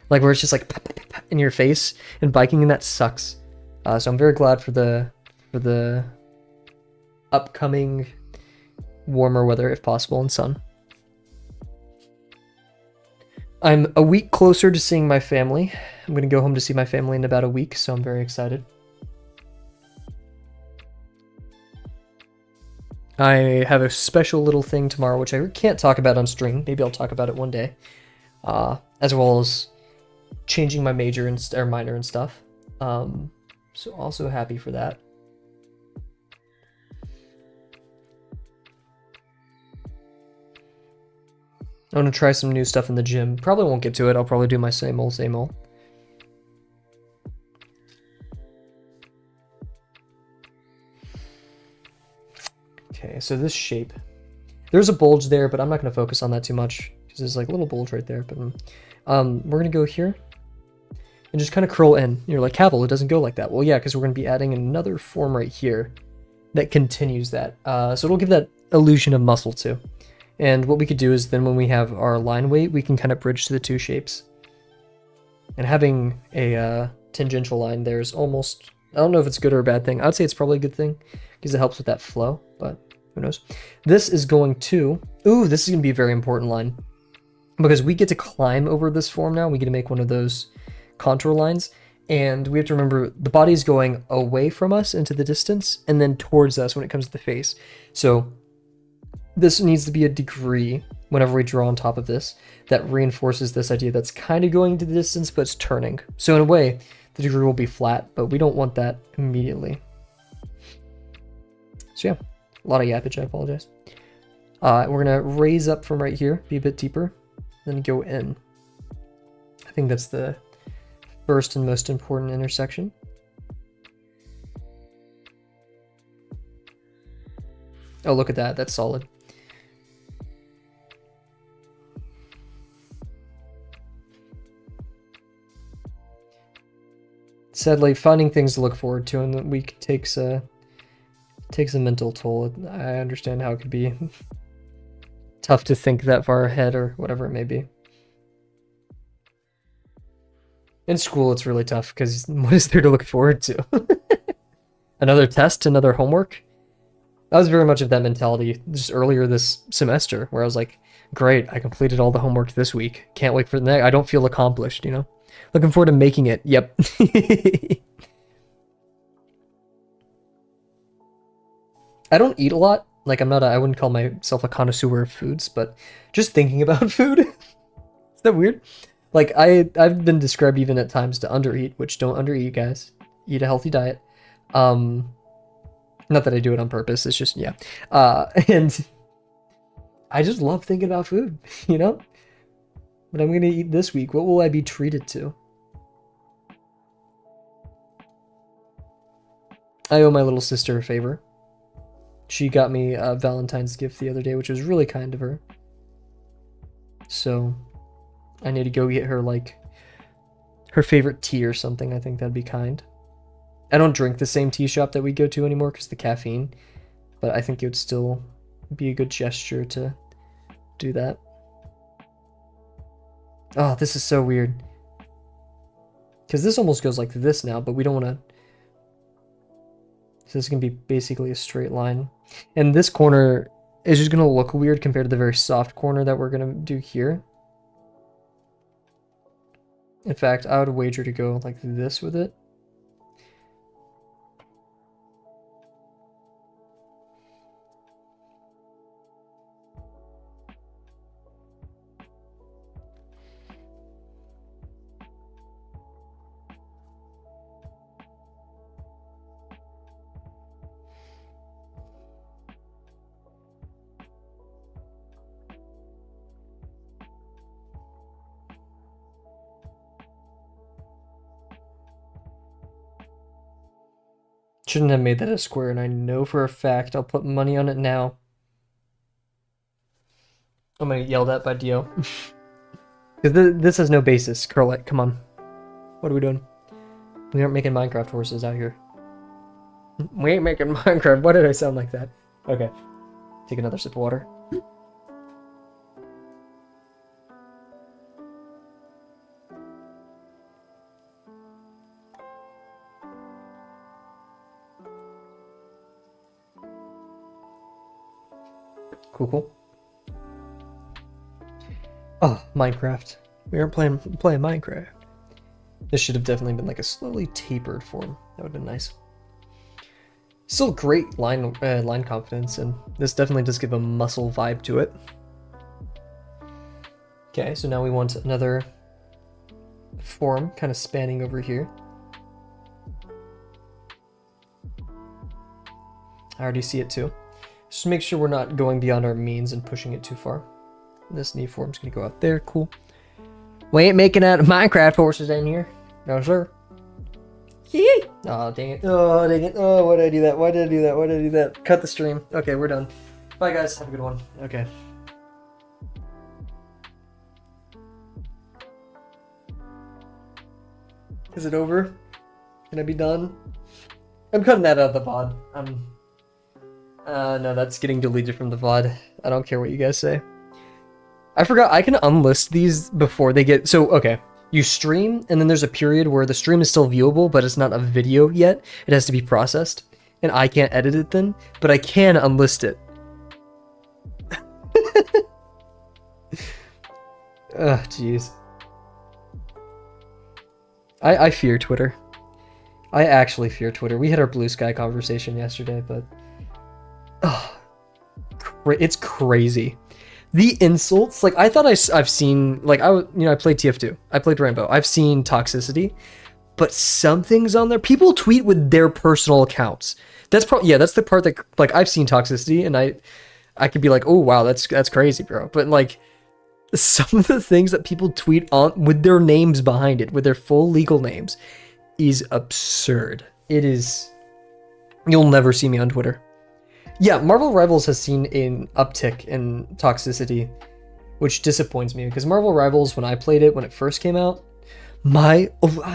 Like where it's just like in your face, and biking in that sucks. So I'm very glad for the upcoming warmer weather, if possible, and sun. I'm a week closer to seeing my family. I'm going to go home to see my family in about a week, so I'm very excited. I have a special little thing tomorrow, which I can't talk about on stream. Maybe I'll talk about it one day. As well as changing my major or minor and stuff. So also happy for that. I want to try some new stuff in the gym. Probably won't get to it. I'll probably do my same old, same old. Okay, so this shape. There's a bulge there, but I'm not going to focus on that too much because there's like a little bulge right there. But we're going to go here and just kind of curl in. You're like, Kavel, it doesn't go like that. Well, yeah, because we're going to be adding another form right here that continues that. So it'll give that illusion of muscle too. And what we could do is then when we have our line weight, we can kind of bridge to the two shapes. And having a tangential line there is almost, I don't know if it's a good or a bad thing. I'd say it's probably a good thing because it helps with that flow, but who knows. This is going to, this is going to be a very important line because we get to climb over this form now. We get to make one of those contour lines. And we have to remember the body is going away from us into the distance and then towards us when it comes to the face. So this needs to be a degree whenever we draw on top of this that reinforces this idea that's kind of going to the distance, but it's turning. So in a way, the degree will be flat, but we don't want that immediately. So yeah, a lot of yappage, I apologize. We're gonna raise up from right here, be a bit deeper, then go in. I think that's the first and most important intersection. Oh, look at that, that's solid. Sadly, finding things to look forward to in the week takes a mental toll. I understand how it could be tough to think that far ahead or whatever it may be. In school, it's really tough because what is there to look forward to? Another test, another homework? I was very much of that mentality just earlier this semester where I was like, great, I completed all the homework this week. Can't wait for the next. I don't feel accomplished, you know? Looking forward to making it. Yep. I don't eat a lot. Like I wouldn't call myself a connoisseur of foods, but just thinking about food. Is that weird? Like I've been described even at times to undereat, which don't undereat, guys. Eat a healthy diet. Not that I do it on purpose. It's just yeah. And I just love thinking about food, you know? What I'm gonna eat this week? What will I be treated to? I owe my little sister a favor. She got me a Valentine's gift the other day, which was really kind of her. So I need to go get her like her favorite tea or something. I think that'd be kind. I don't drink the same tea shop that we go to anymore because the caffeine, but I think it would still be a good gesture to do that. Oh, this is so weird. Because this almost goes like this now, but we don't want to... So this is going to be basically a straight line. And this corner is just going to look weird compared to the very soft corner that we're going to do here. In fact, I would wager to go like this with it. Shouldn't have made that a square, and I know for a fact I'll put money on it now. I'm gonna get yelled at by Dio. Because this has no basis. Curlite, come on. What are we doing? We aren't making Minecraft horses out here. We ain't making Minecraft. Why did I sound like that? Okay. Take another sip of water. Cool. Oh, Minecraft. We aren't playing Minecraft. This should have definitely been like a slowly tapered form. That would have been nice. Still great line confidence, and this definitely does give a muscle vibe to it. Okay, so now we want another form kind of spanning over here. I already see it too. Just make sure we're not going beyond our means and pushing it too far. This knee form's gonna go out there. Cool. We ain't making out of Minecraft horses in here. No, sir. Yee! Oh, dang it. Oh, dang it. Oh, why did I do that? Why did I do that? Why did I do that? Cut the stream. Okay, we're done. Bye, guys. Have a good one. Okay. Is it over? Can I be done? I'm cutting that out of the VOD. No, that's getting deleted from the VOD. I don't care what you guys say. I forgot I can unlist these before they get... So, okay. You stream, and then there's a period where the stream is still viewable, but it's not a video yet. It has to be processed. And I can't edit it then, but I can unlist it. Ugh, jeez. I fear Twitter. I actually fear Twitter. We had our blue sky conversation yesterday, but... Oh, it's crazy. The insults, like I thought I've seen, like I played TF2, I played Rainbow, I've seen toxicity, but some things on there, people tweet with their personal accounts. That's probably, yeah, that's the part that, like I've seen toxicity and I could be like, oh wow, that's crazy, bro. But like some of the things that people tweet on with their names behind it, with their full legal names, is absurd. It is, you'll never see me on Twitter. Yeah, Marvel Rivals has seen an uptick in toxicity, which disappoints me because Marvel Rivals, when I played it when it first came out, I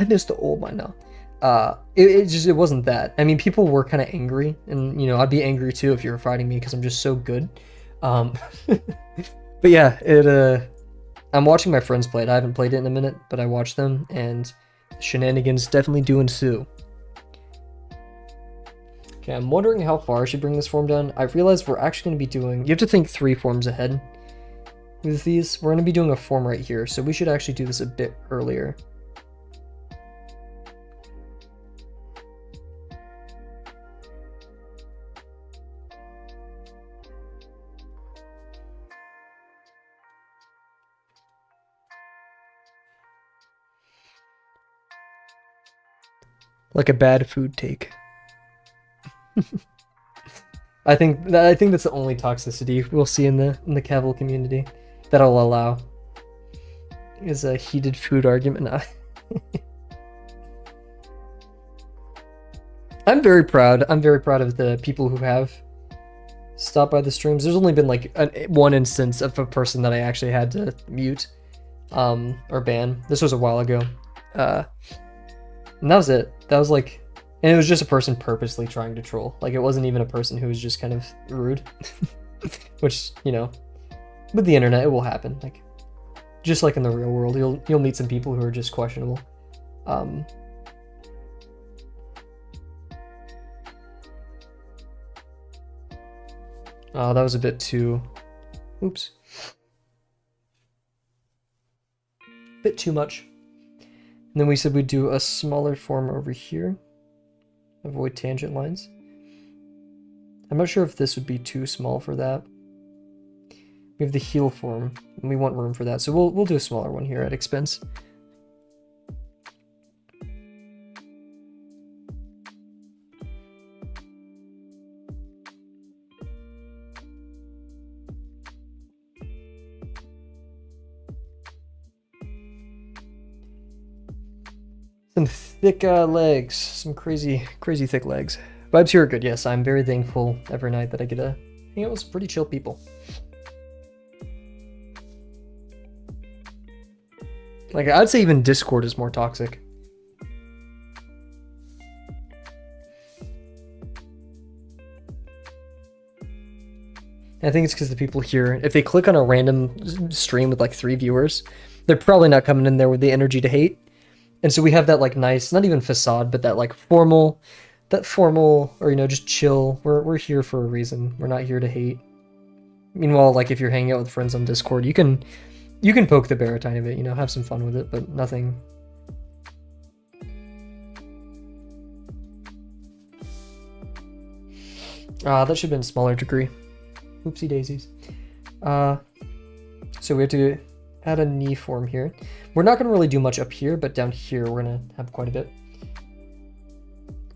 missed the old one now. It wasn't that. I mean, people were kind of angry, and you know, I'd be angry too if you were fighting me because I'm just so good. But yeah, I'm watching my friends play it. I haven't played it in a minute, but I watched them, and shenanigans definitely do ensue. Okay, I'm wondering how far I should bring this form down. I've realized we're actually going to be doing... You have to think 3 forms ahead with these. We're going to be doing a form right here, so we should actually do this a bit earlier. Like a bad food take. I think that's the only toxicity we'll see in the Kavel community that I'll allow. Is a heated food argument. I'm very proud. I'm very proud of the people who have stopped by the streams. There's only been like one instance of a person that I actually had to mute or ban. This was a while ago. And that was it. That was like, and it was just a person purposely trying to troll. Like, it wasn't even a person who was just kind of rude. Which, you know, with the internet, it will happen. Like, just like in the real world, you'll meet some people who are just questionable. Oh, that was a bit too... Oops. Bit too much. And then we said we'd do a smaller form over here. Avoid tangent lines. I'm not sure if this would be too small for that. We have the heel form, and we want room for that, so we'll do a smaller one here at expense. Some thick legs, some crazy thick legs. Vibes here are good, yes. I'm very thankful every night that I get to hang out with some pretty chill people. Like, I'd say even Discord is more toxic. I think it's because the people here, if they click on a random stream with like 3 viewers, they're probably not coming in there with the energy to hate. And so we have that like nice, not even facade, but that like formal, or, you know, just chill. We're here for a reason. We're not here to hate. Meanwhile, like if you're hanging out with friends on Discord, you can poke the bear a tiny bit, you know, have some fun with it, but nothing. That should have been a smaller degree. Oopsie daisies. So we have to add a knee form here. We're not going to really do much up here, but down here we're going to have quite a bit.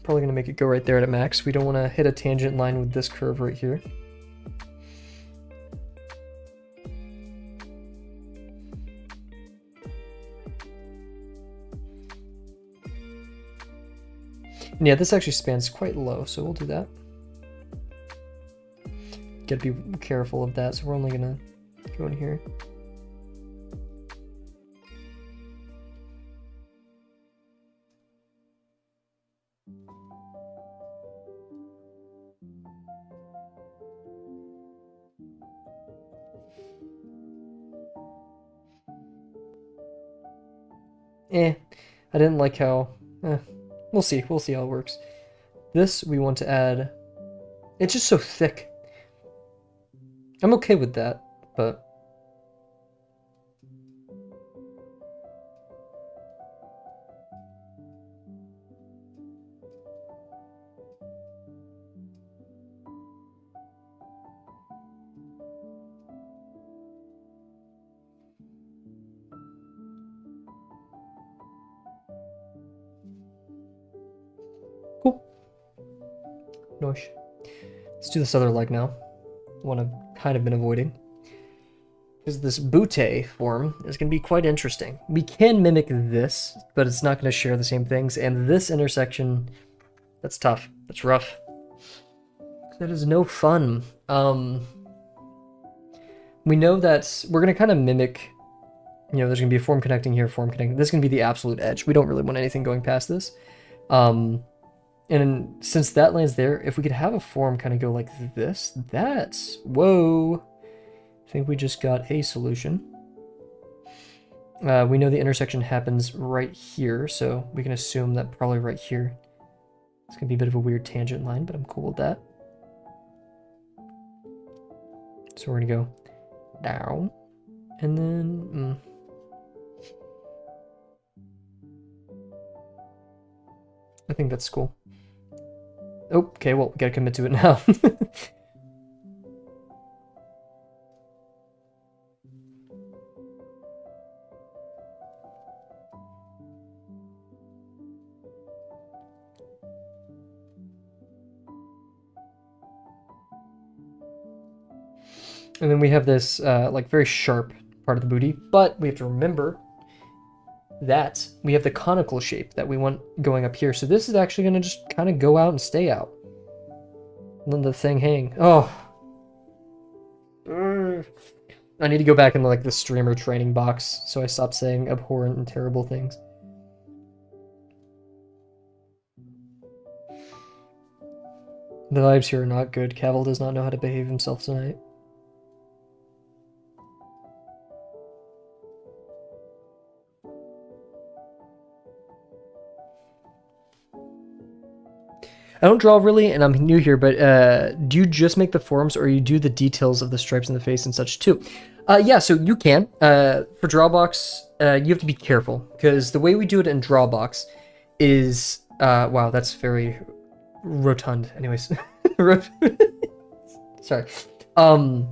Probably going to make it go right there at max. We don't want to hit a tangent line with this curve right here. And yeah, this actually spans quite low, so we'll do that. Gotta be careful of that, so we're only gonna go in here. I didn't like how, we'll see how it works. This we want to add, it's just so thick. I'm okay with that, but cool. Nice. Let's do this other leg now. One I've kind of been avoiding. Because this butte form is going to be quite interesting. We can mimic this, but it's not going to share the same things. And this intersection, that's tough. That's rough. That is no fun. We know that we're going to kind of mimic, you know, there's going to be a form connecting here, form connecting. This is going to be the absolute edge. We don't really want anything going past this. And since that lands there, if we could have a form kind of go like this, that's, whoa. I think we just got a solution. We know the intersection happens right here, so we can assume that probably right here. It's gonna be a bit of a weird tangent line, but I'm cool with that. So we're gonna go down, and then, I think that's cool. Oh, okay, well, we gotta commit to it now. And then we have this like very sharp part of the booty, but we have to remember that we have the conical shape that we want going up here. So this is actually going to just kind of go out and stay out. Let the thing hang. Oh. I need to go back into like the streamer training box so I stop saying abhorrent and terrible things. The vibes here are not good. Kavel does not know how to behave himself tonight. I don't draw really, and I'm new here, but do you just make the forms or you do the details of the stripes in the face and such too? Yeah, so you can. For Drawbox, you have to be careful, because the way we do it in Drawbox is... wow, that's very rotund. Anyways. Sorry. So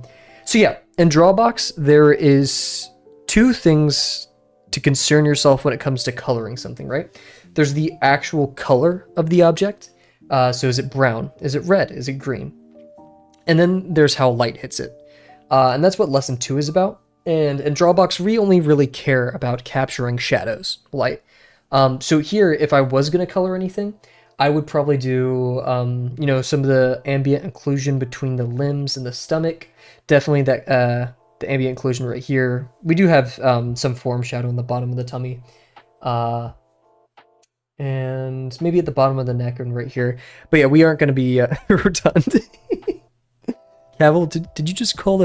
yeah, in Drawbox, there is two things to concern yourself when it comes to coloring something, right? There's the actual color of the object. So is it brown? Is it red? Is it green? And then there's how light hits it. And that's what lesson 2 is about. And in Drawbox, we only really care about capturing shadows, light. So here, if I was going to color anything, I would probably do, you know, some of the ambient occlusion between the limbs and the stomach. Definitely that, the ambient occlusion right here. We do have some form shadow in the bottom of the tummy. And maybe at the bottom of the neck and right here. But yeah, we aren't going to be rotund. Kavel, did you just call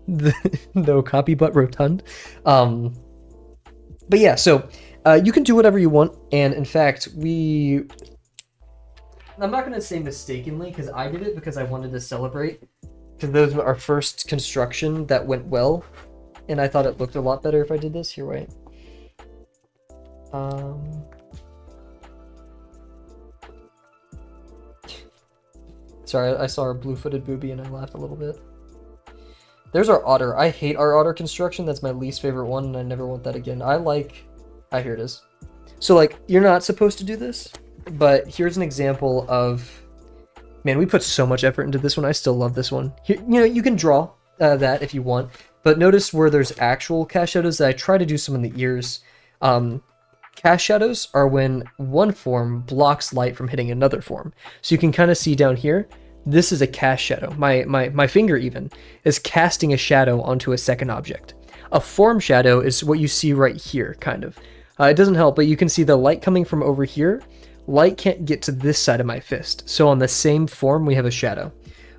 the Okapi butt rotund? But yeah, so you can do whatever you want. And in fact, I'm not going to say mistakenly, because I did it because I wanted to celebrate. Because those were our first construction that went well. And I thought it looked a lot better if I did this. Here, wait. Sorry, I saw our blue-footed booby and I laughed a little bit. There's our otter. I hate our otter construction. That's my least favorite one, and I never want that again. Here it is. So, like, you're not supposed to do this, but here's an example of... Man, we put so much effort into this one. I still love this one. Here, you know, you can draw that if you want, but notice where there's actual cast shadows. I try to do some in the ears. Cast shadows are when one form blocks light from hitting another form. So you can kind of see down here, this is a cast shadow. My finger even is casting a shadow onto a second object. A form shadow is what you see right here, kind of. It doesn't help, but you can see the light coming from over here. Light can't get to this side of my fist. So on the same form, we have a shadow.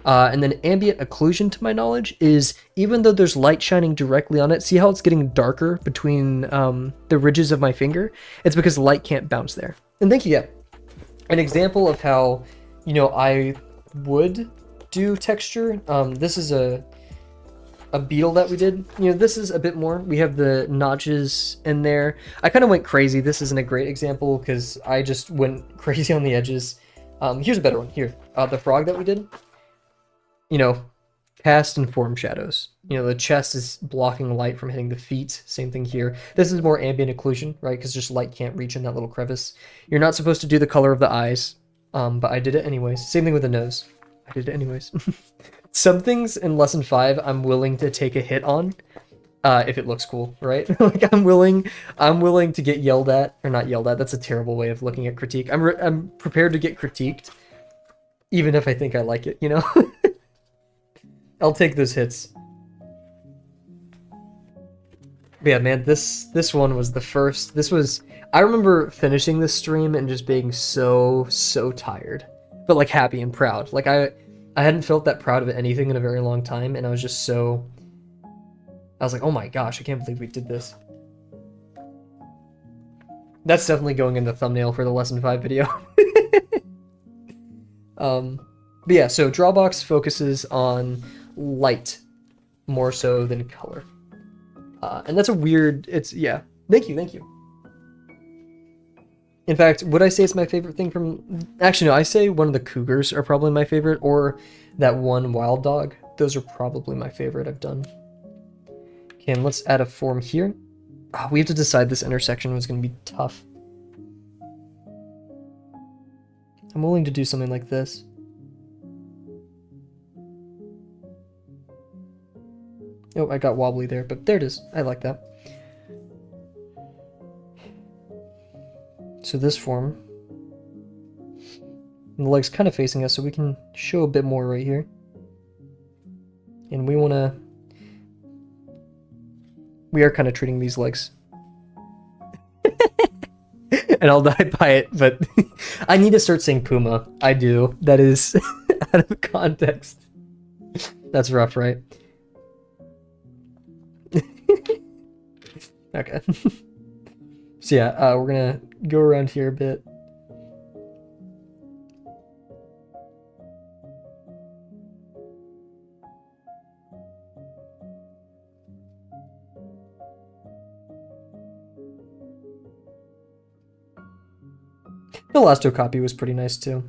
And then ambient occlusion, to my knowledge, is even though there's light shining directly on it, see how it's getting darker between the ridges of my finger? It's because light can't bounce there. And thank you, yeah. An example of how, you know, I would do texture. This is a beetle that we did. You know, this is a bit more. We have the notches in there. I kind of went crazy. This isn't a great example because I just went crazy on the edges. Here's a better one. Here, the frog that we did. You know, cast and form shadows. You know, the chest is blocking light from hitting the feet. Same thing here. This is more ambient occlusion, right? Because just light can't reach in that little crevice. You're not supposed to do the color of the eyes, but I did it anyways. Same thing with the nose. I did it anyways. Some things in lesson 5 I'm willing to take a hit on if it looks cool, right? Like I'm willing to get yelled at, or not yelled at. That's a terrible way of looking at critique. I'm prepared to get critiqued, even if I think I like it, you know? I'll take those hits. But yeah, man, this one was the first. I remember finishing this stream and just being so tired, but like happy and proud. Like I hadn't felt that proud of anything in a very long time, and I was just so... I was like, oh my gosh, I can't believe we did this. That's definitely going in the thumbnail for the lesson 5 video. But yeah, so Drawbox focuses on light more so than color. And that's a weird... yeah. Thank you. In fact, would I say it's my favorite thing from... Actually, no, I say one of the cougars are probably my favorite, or that one wild dog. Those are probably my favorite I've done. Okay, and let's add a form here. Oh, we have to decide this intersection was going to be tough. I'm willing to do something like this. Oh, I got wobbly there, but there it is. I like that. So this form, and the leg's kind of facing us, so we can show a bit more right here. And we are kind of treating these legs. And I'll die by it, but I need to start saying Puma. I do. That is out of context. That's rough, right? Okay. So yeah, we're gonna go around here a bit. The last Okapi was pretty nice too.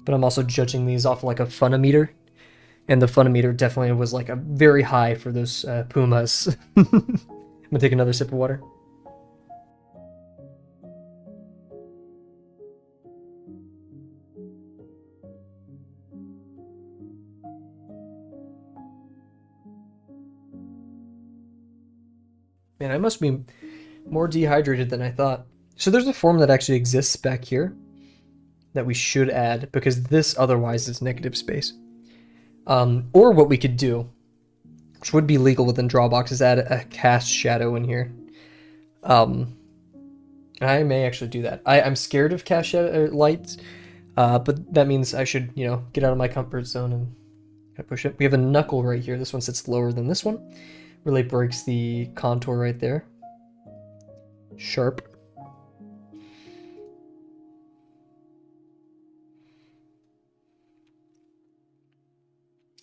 But I'm also judging these off like a Funometer. And the Funometer definitely was like a very high for those Pumas. I'm gonna take another sip of water. Man, I must be more dehydrated than I thought. So there's a form that actually exists back here that we should add, because this otherwise is negative space. Or what we could do, which would be legal within Drawbox, is add a cast shadow in here. I may actually do that. I'm scared of cast shadow lights, but that means I should, get out of my comfort zone and push it. We have a knuckle right here. This one sits lower than this one. Really breaks the contour right there. Sharp.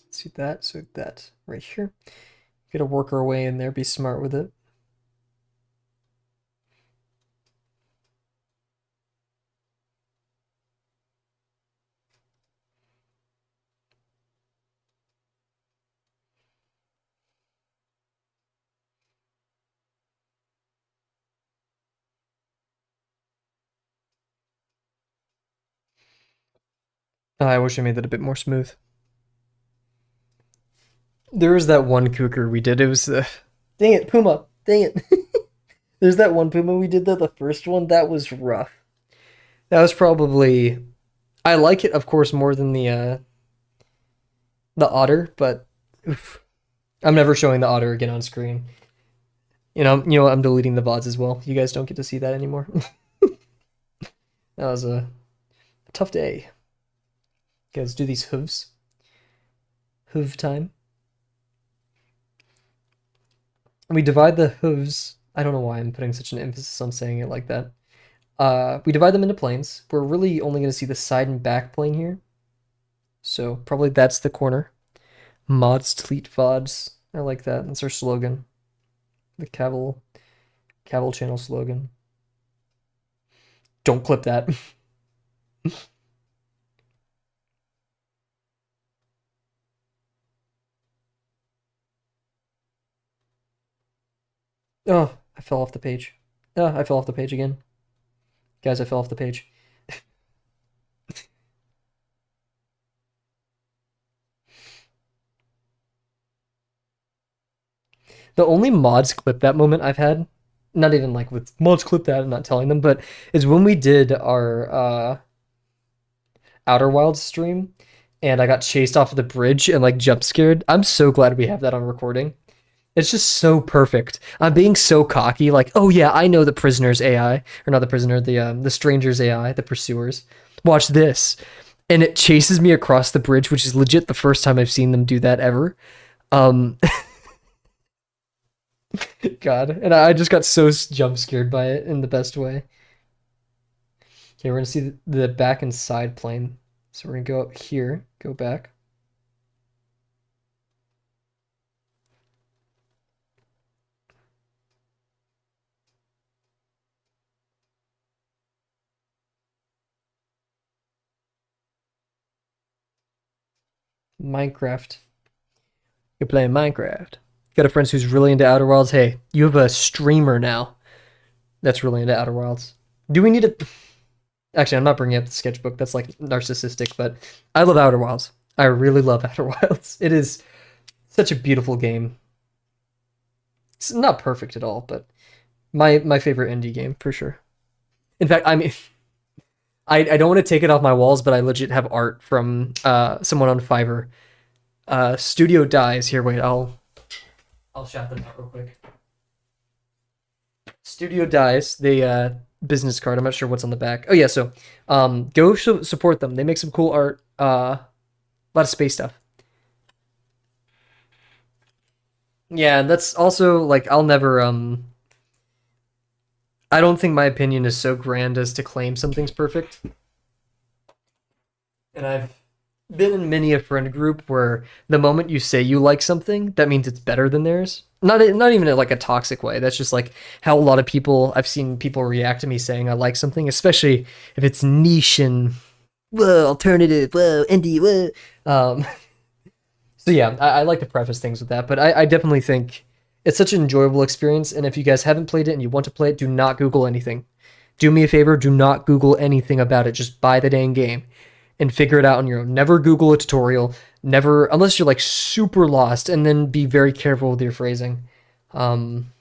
See that? So that right here. Gotta work our way in there, be smart with it. I wish I made that a bit more smooth. There was that one Kuker we did. It was, dang it, Puma, dang it. There's that one Puma we did, though, the first one. That was rough. That was probably, I like it, of course, more than the otter, but oof. I'm never showing the otter again on screen. I'm deleting the VODs as well. You guys don't get to see that anymore. That was a tough day. Guys, do these hooves. Hoof time. We divide the hooves. I don't know why I'm putting such an emphasis on saying it like that. We divide them into planes. We're really only going to see the side and back plane here. So probably that's the corner. Mods, Tleet, VODs. I like that. That's our slogan. The Kavel channel slogan. Don't clip that. Oh, I fell off the page. Oh, I fell off the page again. Guys, I fell off the page. The only mods clip that moment I've had, not even like with mods clip that and not telling them, but is when we did our Outer Wilds stream and I got chased off of the bridge and like jump scared. I'm so glad we have that on recording. It's just so perfect. I'm being so cocky, like, oh yeah, I know the prisoner's AI, or not the prisoner, the stranger's AI, the pursuers. Watch this, and it chases me across the bridge, which is legit the first time I've seen them do that ever. Um, God, and I just got so jump scared by it in the best way. Okay, we're gonna see the back and side plane. So we're gonna go up here, go back. Minecraft. You're playing Minecraft. Got a friend who's really into Outer Wilds. Hey, you have a streamer now that's really into Outer Wilds. Do we need to... Actually, I'm not bringing up the sketchbook. That's like narcissistic, but I love Outer Wilds. I really love Outer Wilds. It is such a beautiful game. It's not perfect at all, but my favorite indie game for sure. In fact, I mean, I don't want to take it off my walls, but I legit have art from someone on Fiverr. Studio Dies here. Wait, I'll shout them out real quick. Studio Dies, the business card. I'm not sure what's on the back. Oh yeah, so go support them. They make some cool art. A lot of space stuff. Yeah, that's also like I'll never I don't think my opinion is so grand as to claim something's perfect. And I've been in many a friend group where the moment you say you like something, that means it's better than theirs. Not even in like a toxic way. That's just like how a lot of people I've seen people react to me saying I like something, especially if it's niche and whoa alternative, whoa indie, whoa. So yeah, I like to preface things with that, but I definitely think it's such an enjoyable experience. And if you guys haven't played it and you want to play it, do not Google anything. Do me a favor, do not Google anything about it. Just buy the dang game and figure it out on your own. Never Google a tutorial. Never, unless you're like super lost, and then be very careful with your phrasing. Um,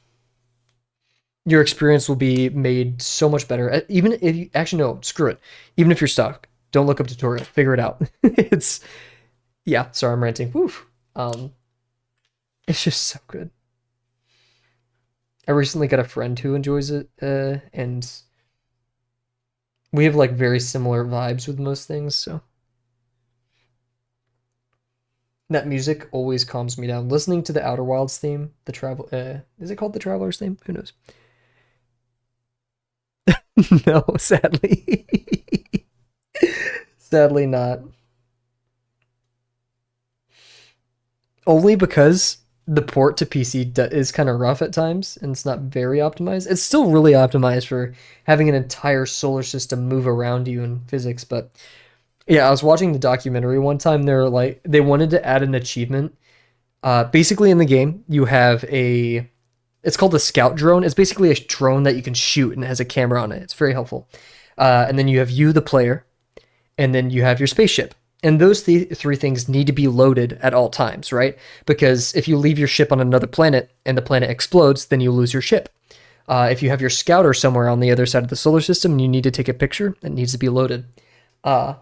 your experience will be made so much better. Even if you actually no, screw it. Even if you're stuck, don't look up tutorial. Figure it out. It's yeah. Sorry, I'm ranting. Woof. Um, it's just so good. I recently got a friend who enjoys it, and we have like very similar vibes with most things. So that music always calms me down. Listening to the Outer Wilds theme, the travel, is it called the Traveler's theme? Who knows? No, sadly, sadly not. Only because the port to PC is kind of rough at times and it's not very optimized. It's still really optimized for having an entire solar system move around you in physics, but yeah, I was watching the documentary one time. They're like they wanted to add an achievement. Basically, in the game, you have a. It's called the scout drone. It's basically a drone that you can shoot and it has a camera on it. It's very helpful. And then you have you, the player, and then you have your spaceship. And those three things need to be loaded at all times, right? Because if you leave your ship on another planet and the planet explodes, then you lose your ship. If you have your scouter somewhere on the other side of the solar system and you need to take a picture, it needs to be loaded. Uh,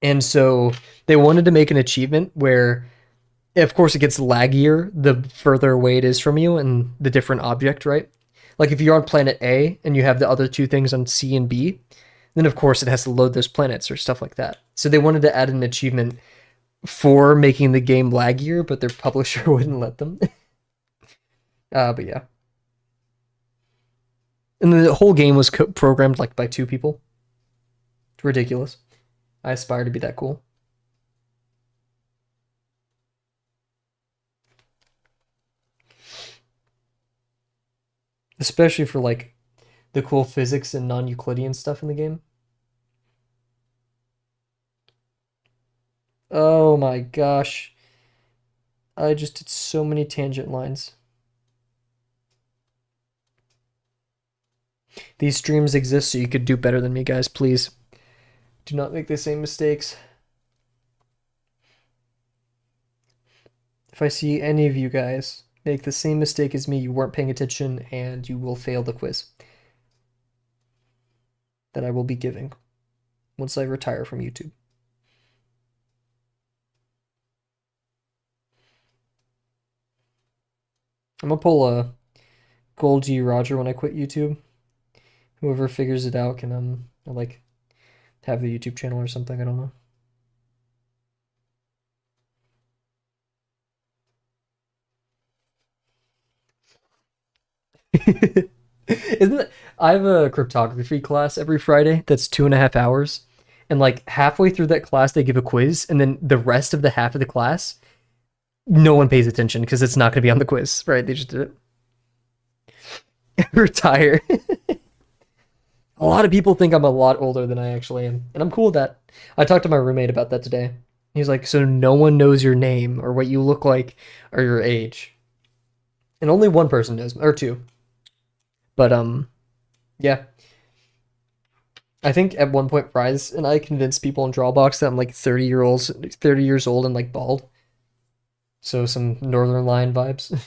and so they wanted to make an achievement where, of course, it gets laggier the further away it is from you and the different object, right? Like if you're on planet A and you have the other two things on C and B, then of course it has to load those planets or stuff like that. So they wanted to add an achievement for making the game laggier, but their publisher wouldn't let them. But yeah. And the whole game was programmed like by two people. It's ridiculous. I aspire to be that cool. Especially for like the cool physics and non-Euclidean stuff in the game. Oh my gosh. I just did so many tangent lines. These streams exist so you could do better than me, guys. Please do not make the same mistakes. If I see any of you guys make the same mistake as me, you weren't paying attention and you will fail the quiz that I will be giving once I retire from YouTube. I'm gonna pull a Gold G Roger when I quit YouTube. Whoever figures it out can like have the YouTube channel or something. I don't know. Isn't it? I have a cryptography class every Friday that's 2.5 hours. And like halfway through that class, they give a quiz, and then the rest of the half of the class, no one pays attention because it's not going to be on the quiz, right? They just did it. Retire. A lot of people think I'm a lot older than I actually am, and I'm cool with that. I talked to my roommate about that today. He's like, "So no one knows your name or what you look like or your age," and only one person knows, or two. But yeah, I think at one point Rise and I convinced people in Drawbox that I'm like 30 years old and like bald. So some Northern Lion vibes.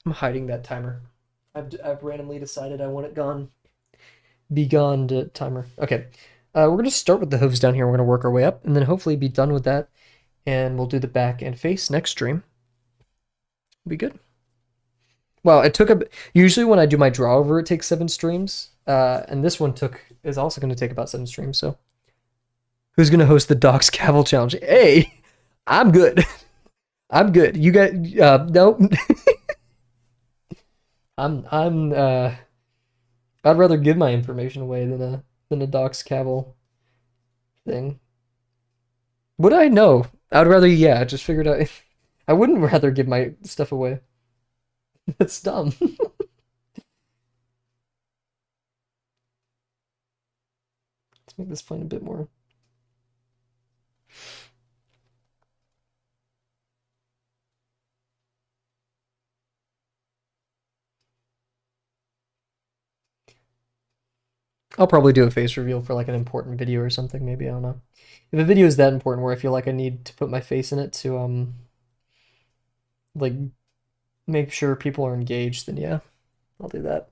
I'm hiding that timer. I've randomly decided I want it gone. Be gone to timer. Okay. We're gonna start with the hooves down here. We're gonna work our way up and then hopefully be done with that. And we'll do the back and face next stream. Be good. Well, it took a. Usually when I do my draw over, it takes 7 streams. And this one is also going to take about 7 streams. So, who's going to host the Docs Kavel challenge? Hey, I'm good. I'm good. You got nope. I'm. I'd rather give my information away than a Docs Kavel thing. Would I? No. I'd rather just figured out. I wouldn't rather give my stuff away. That's dumb. Let's make this plane a bit more. I'll probably do a face reveal for like an important video or something, maybe, I don't know. If a video is that important where I feel like I need to put my face in it to like make sure people are engaged, then yeah, I'll do that.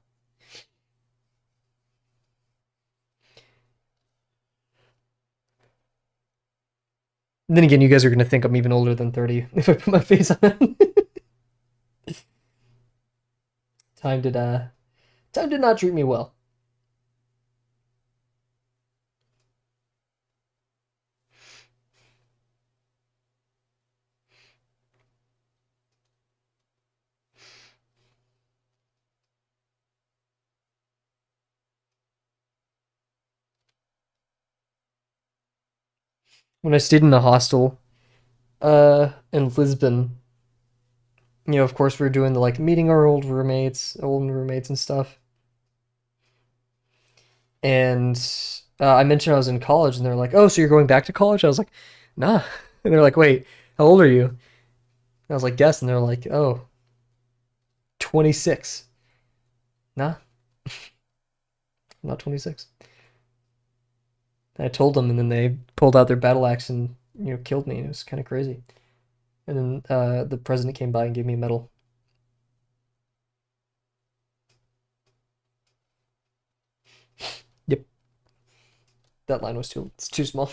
And then again, you guys are gonna think I'm even older than 30 if I put my face on it. Time did not treat me well. When I stayed in a hostel in Lisbon, of course we were doing the like meeting our old roommates and stuff. And I mentioned I was in college, and they're like, "Oh, so you're going back to college?" I was like, "Nah." And they're like, "Wait, how old are you?" And I was like, "Guess." And they're like, "Oh, 26." Nah, I'm not 26. I told them, and then they pulled out their battle axe and killed me. It was kind of crazy. And then the president came by and gave me a medal. Yep, that line was too small.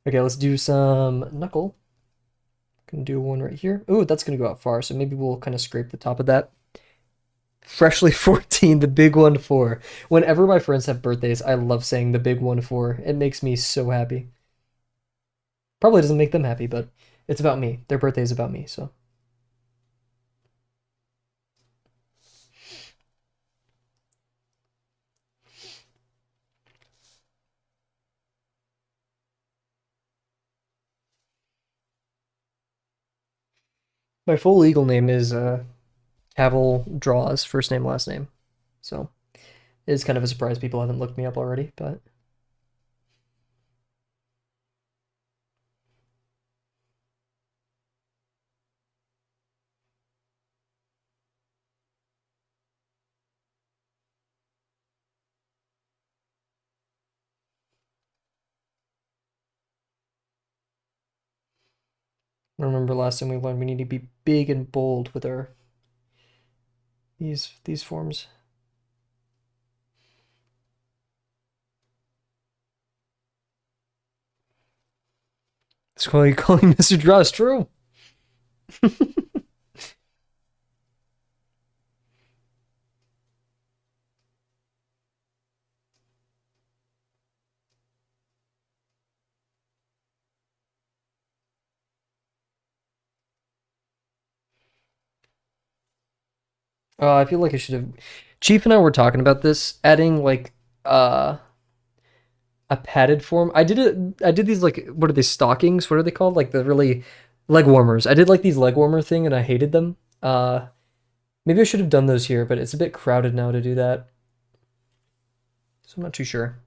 Okay, let's do some knuckle. Gonna do one right here. Ooh, that's gonna go out far, so maybe we'll kind of scrape the top of that. Freshly 14, the big 1-4. Whenever my friends have birthdays, I love saying the big 1-4. It makes me so happy. Probably doesn't make them happy, but it's about me. Their birthday is about me, so. My full legal name is Kavel Draws, first name, last name. So it's kind of a surprise people haven't looked me up already, but I remember last time we learned we need to be big and bold with our these forms. It's calling Mr. Draws true. I feel like I should have. Chief and I were talking about this, adding like uh a padded form. I did it. I did these like what are they stockings? What are they called? Like the really leg warmers. I did like these leg warmer thing, and I hated them. Maybe I should have done those here, but it's a bit crowded now to do that, so I'm not too sure.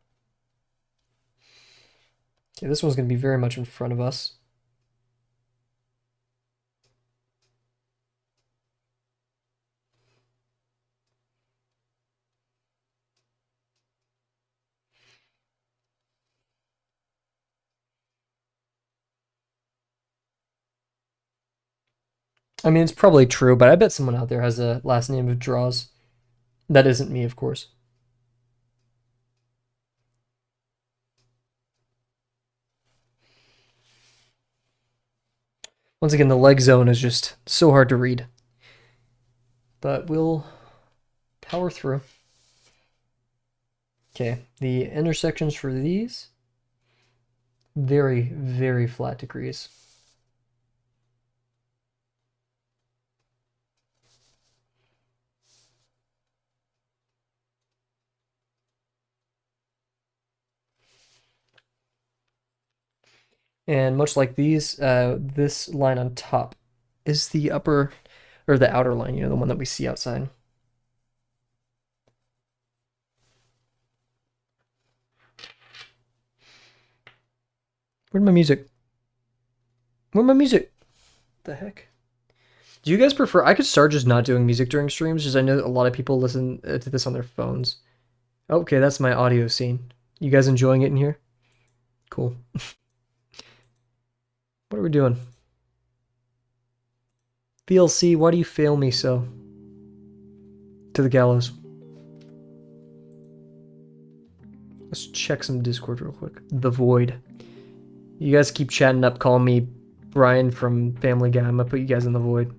Okay, this one's gonna be very much in front of us. I mean, it's probably true, but I bet someone out there has a last name of Draws. That isn't me, of course. Once again, the leg zone is just so hard to read. But we'll power through. Okay, the intersections for these, very, very flat degrees. And much like these, this line on top is the upper, or the outer line, the one that we see outside. Where's my music? Where's my music? The heck? Do you guys prefer? I could start just not doing music during streams, because I know a lot of people listen to this on their phones. Okay, that's my audio scene. You guys enjoying it in here? Cool. What are we doing? VLC, why do you fail me so? To the gallows. Let's check some Discord real quick. The Void. You guys keep chatting up, calling me Brian from Family Guy. I'm gonna put you guys in the Void.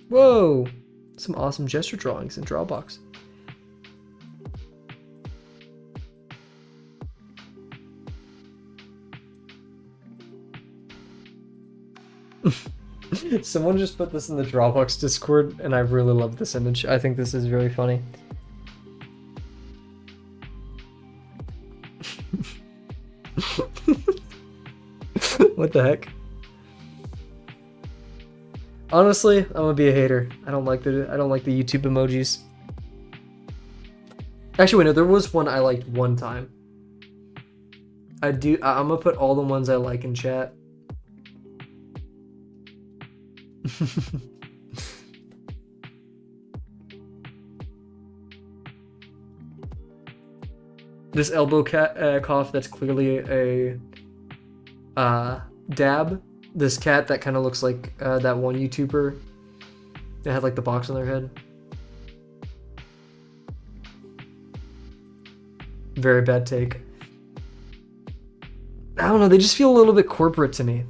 Whoa! Some awesome gesture drawings in Drawbox. Someone just put this in the Drawbox Discord, and I really love this image. I think this is very funny. What the heck? Honestly, I'm gonna be a hater. I don't like the YouTube emojis. Actually, wait, no, there was one I liked one time. I'm gonna put all the ones I like in chat. This elbow cough, that's clearly a dab. This cat that kind of looks like that one YouTuber that had like the box on their head. Very bad take. I don't know, they just feel a little bit corporate to me.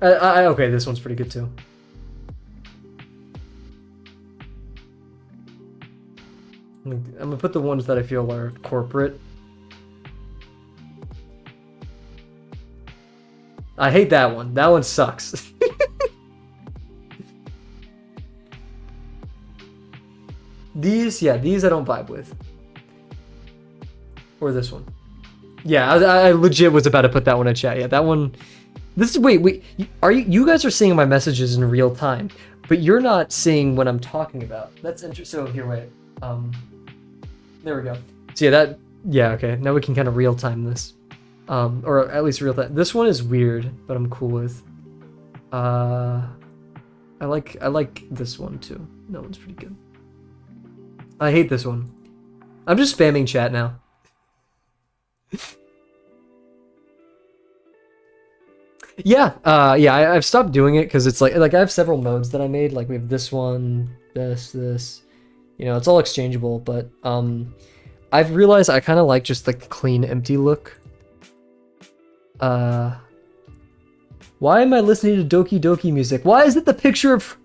Okay, this one's pretty good too. I'm gonna put the ones that I feel are corporate. I hate that one. That one sucks. These I don't vibe with. Or this one. Yeah, I legit was about to put that one in chat. Yeah, that one. Wait. Are you guys are seeing my messages in real time, but you're not seeing what I'm talking about. That's interesting. So here, wait. There we go. So okay. Now we can kind of real time this. Or at least real time. This one is weird, but I'm cool with. I like this one too. That one's pretty good. I hate this one. I'm just spamming chat now. Yeah, I've stopped doing it because it's like I have several modes that I made. Like we have this one, this. It's all exchangeable. But I've realized I kind of like just like the clean, empty look. Why am I listening to Doki Doki music? Why is it the picture of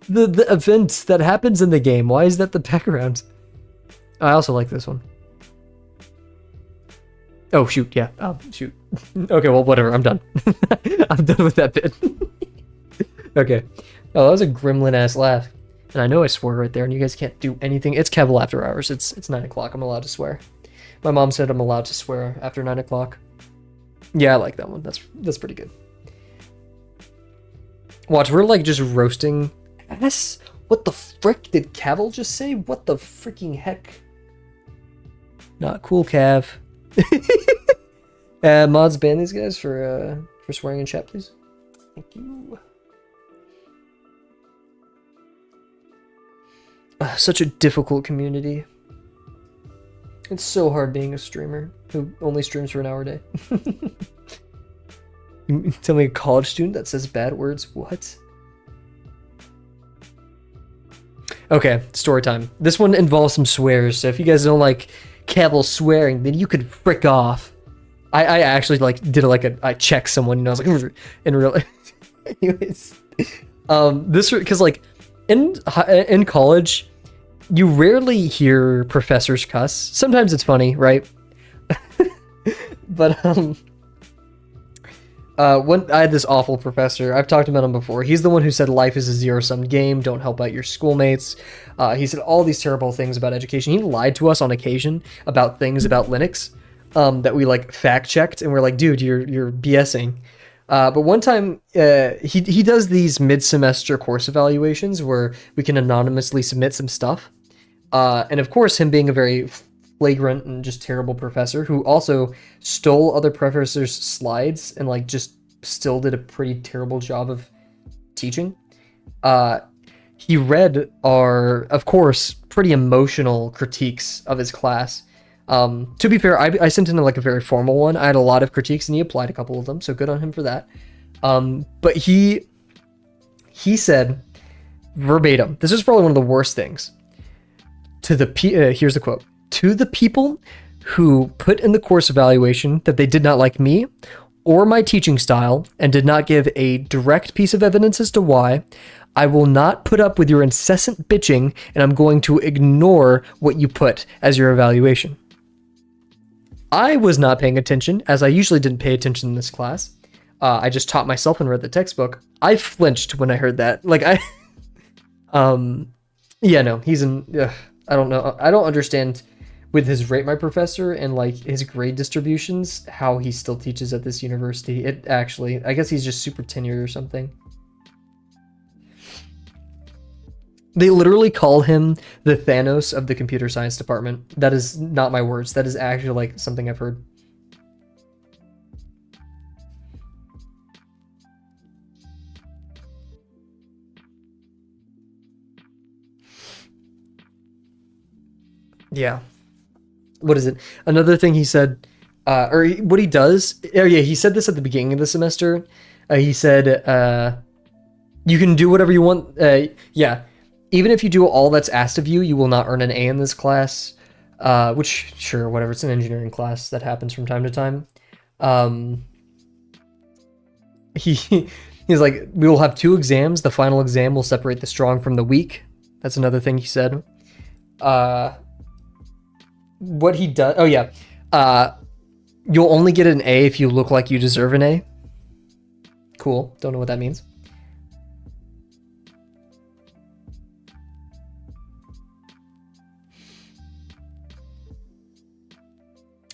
the event that happens in the game? Why is that the background? I also like this one. Oh, shoot, yeah. Shoot. Okay, well, whatever. I'm done. I'm done with that bit. Okay. Oh, that was a gremlin-ass laugh. And I know I swore right there, and you guys can't do anything. It's Kavel after hours. It's 9 o'clock. I'm allowed to swear. My mom said I'm allowed to swear after 9 o'clock. Yeah, I like that one. That's pretty good. Watch, we're like just roasting ass. What the frick did Kavel just say? What the freaking heck? Not cool, Cav. Mods ban these guys for for swearing in chat, please. Thank you. Such a difficult community. It's so hard being a streamer who only streams for an hour a day. You tell me a college student that says bad words? What? Okay, story time. This one involves some swears, so if you guys don't like Kavel swearing, then you could frick off. I actually like did I checked someone, you know, I was like in real life. Anyways, this because like in college, you rarely hear professors cuss. Sometimes it's funny, right? But when I had this awful professor, I've talked about him before. He's the one who said life is a zero-sum game. Don't help out your schoolmates. He said all these terrible things about education. He lied to us on occasion about things about Linux that we like fact checked, and we're like, dude, you're BSing. But one time, he does these mid-semester course evaluations where we can anonymously submit some stuff. And of course, him being a very flagrant and just terrible professor who also stole other professors' slides and like just still did a pretty terrible job of teaching. He read our, of course, pretty emotional critiques of his class. To be fair, I sent in like a very formal one. I had a lot of critiques and he applied a couple of them, so good on him for that. But he said verbatim, this is probably one of the worst things. Here's the quote. To the people who put in the course evaluation that they did not like me or my teaching style and did not give a direct piece of evidence as to why, I will not put up with your incessant bitching, and I'm going to ignore what you put as your evaluation. I was not paying attention, as I usually didn't pay attention in this class. I just taught myself and read the textbook. I flinched when I heard that. Like, yeah, no, he's in, I don't know. I don't understand with his rate my professor and like his grade distributions, how he still teaches at this university. It actually, I guess he's just super tenured or something. They literally call him the Thanos of the computer science department. That is not my words. That is actually like something I've heard. Yeah. What is it? Another thing he said, or what he does, oh yeah, he said this at the beginning of the semester. He said, you can do whatever you want. Yeah. Even if you do all that's asked of you, you will not earn an A in this class. Which, sure, whatever. It's an engineering class. That happens from time to time. He's like, we will have 2 exams. The final exam will separate the strong from the weak. That's another thing he said. What he does... Oh, yeah. You'll only get an A if you look like you deserve an A. Cool. Don't know what that means.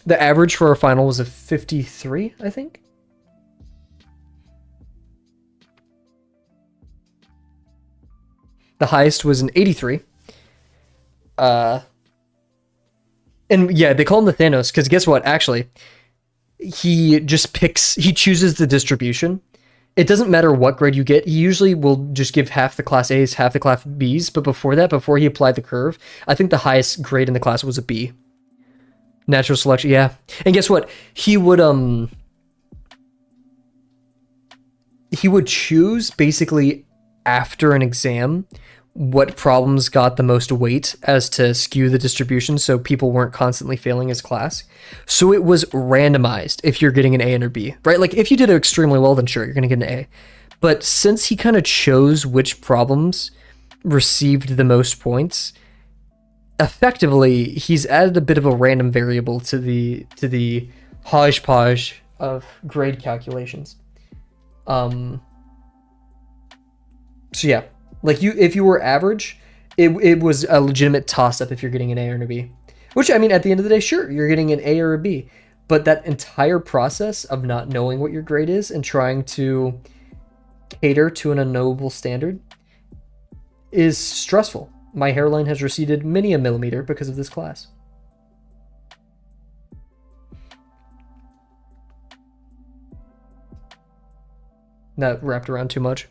The average for our final was a 53, I think. The highest was an 83. And yeah, they call him the Thanos because guess what? Actually, he chooses the distribution. It doesn't matter what grade you get. He usually will just give half the class A's, half the class B's. But before that, before he applied the curve, I think the highest grade in the class was a B. Natural selection, yeah. And guess what? He would choose basically after an exam what problems got the most weight as to skew the distribution so people weren't constantly failing his class. So it was randomized if you're getting an A and a B, right? Like if you did extremely well, then sure, you're going to get an A. But since he kind of chose which problems received the most points, effectively, he's added a bit of a random variable to the hodgepodge of grade calculations. So yeah, like if you were average, it was a legitimate toss-up if you're getting an A or a B. Which, I mean, at the end of the day, sure, you're getting an A or a B. But that entire process of not knowing what your grade is and trying to cater to an unknowable standard is stressful. My hairline has receded many a millimeter because of this class. not wrapped around too much.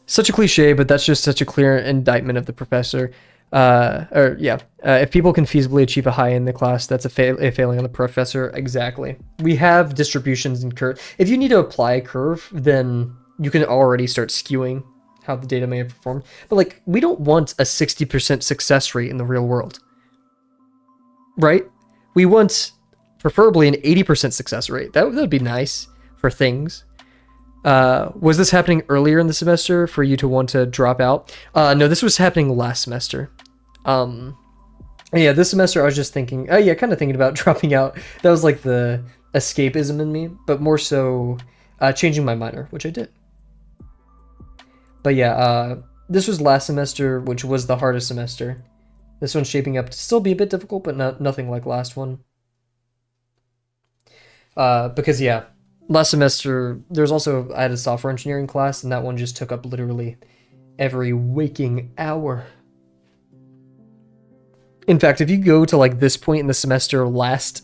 Such a cliche, but that's just such a clear indictment of the professor. If people can feasibly achieve a high in the class, that's a failing on the professor. Exactly. We have distributions and curve. If you need to apply a curve, then you can already start skewing how the data may have performed. But like, we don't want a 60% success rate in the real world, right? We want preferably an 80% success rate. That would be nice for things. Was this happening earlier in the semester for you to want to drop out? No, this was happening last semester. Yeah, this semester I was just thinking, kind of thinking about dropping out. That was like the escapism in me, but more so changing my minor, which I did. But yeah, this was last semester, which was the hardest semester. This one's shaping up to still be a bit difficult, but nothing like last one. Because yeah, last semester, there's also, I had a software engineering class, and that one just took up literally every waking hour. In fact, if you go to like this point in the semester last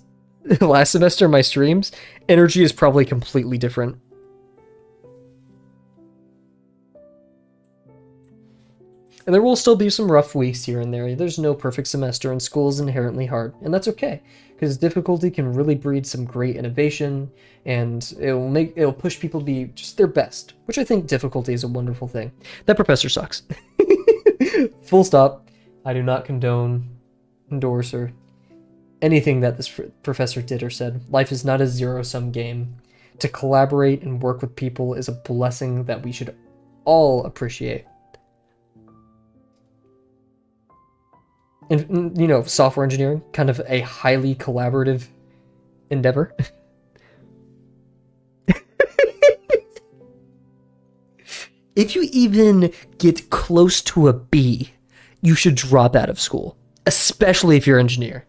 semester, my streams, energy is probably completely different. And there will still be some rough weeks here and there. There's no perfect semester, and school is inherently hard, and that's okay, because difficulty can really breed some great innovation, and it'll push people to be just their best, which I think difficulty is a wonderful thing. That professor sucks. Full stop. I do not condone, endorse, or anything that this professor did or said. Life is not a zero-sum game. To collaborate and work with people is a blessing that we should all appreciate. And, you know, software engineering, kind of a highly collaborative endeavor. If you even get close to a B, you should drop out of school, especially if you're an engineer.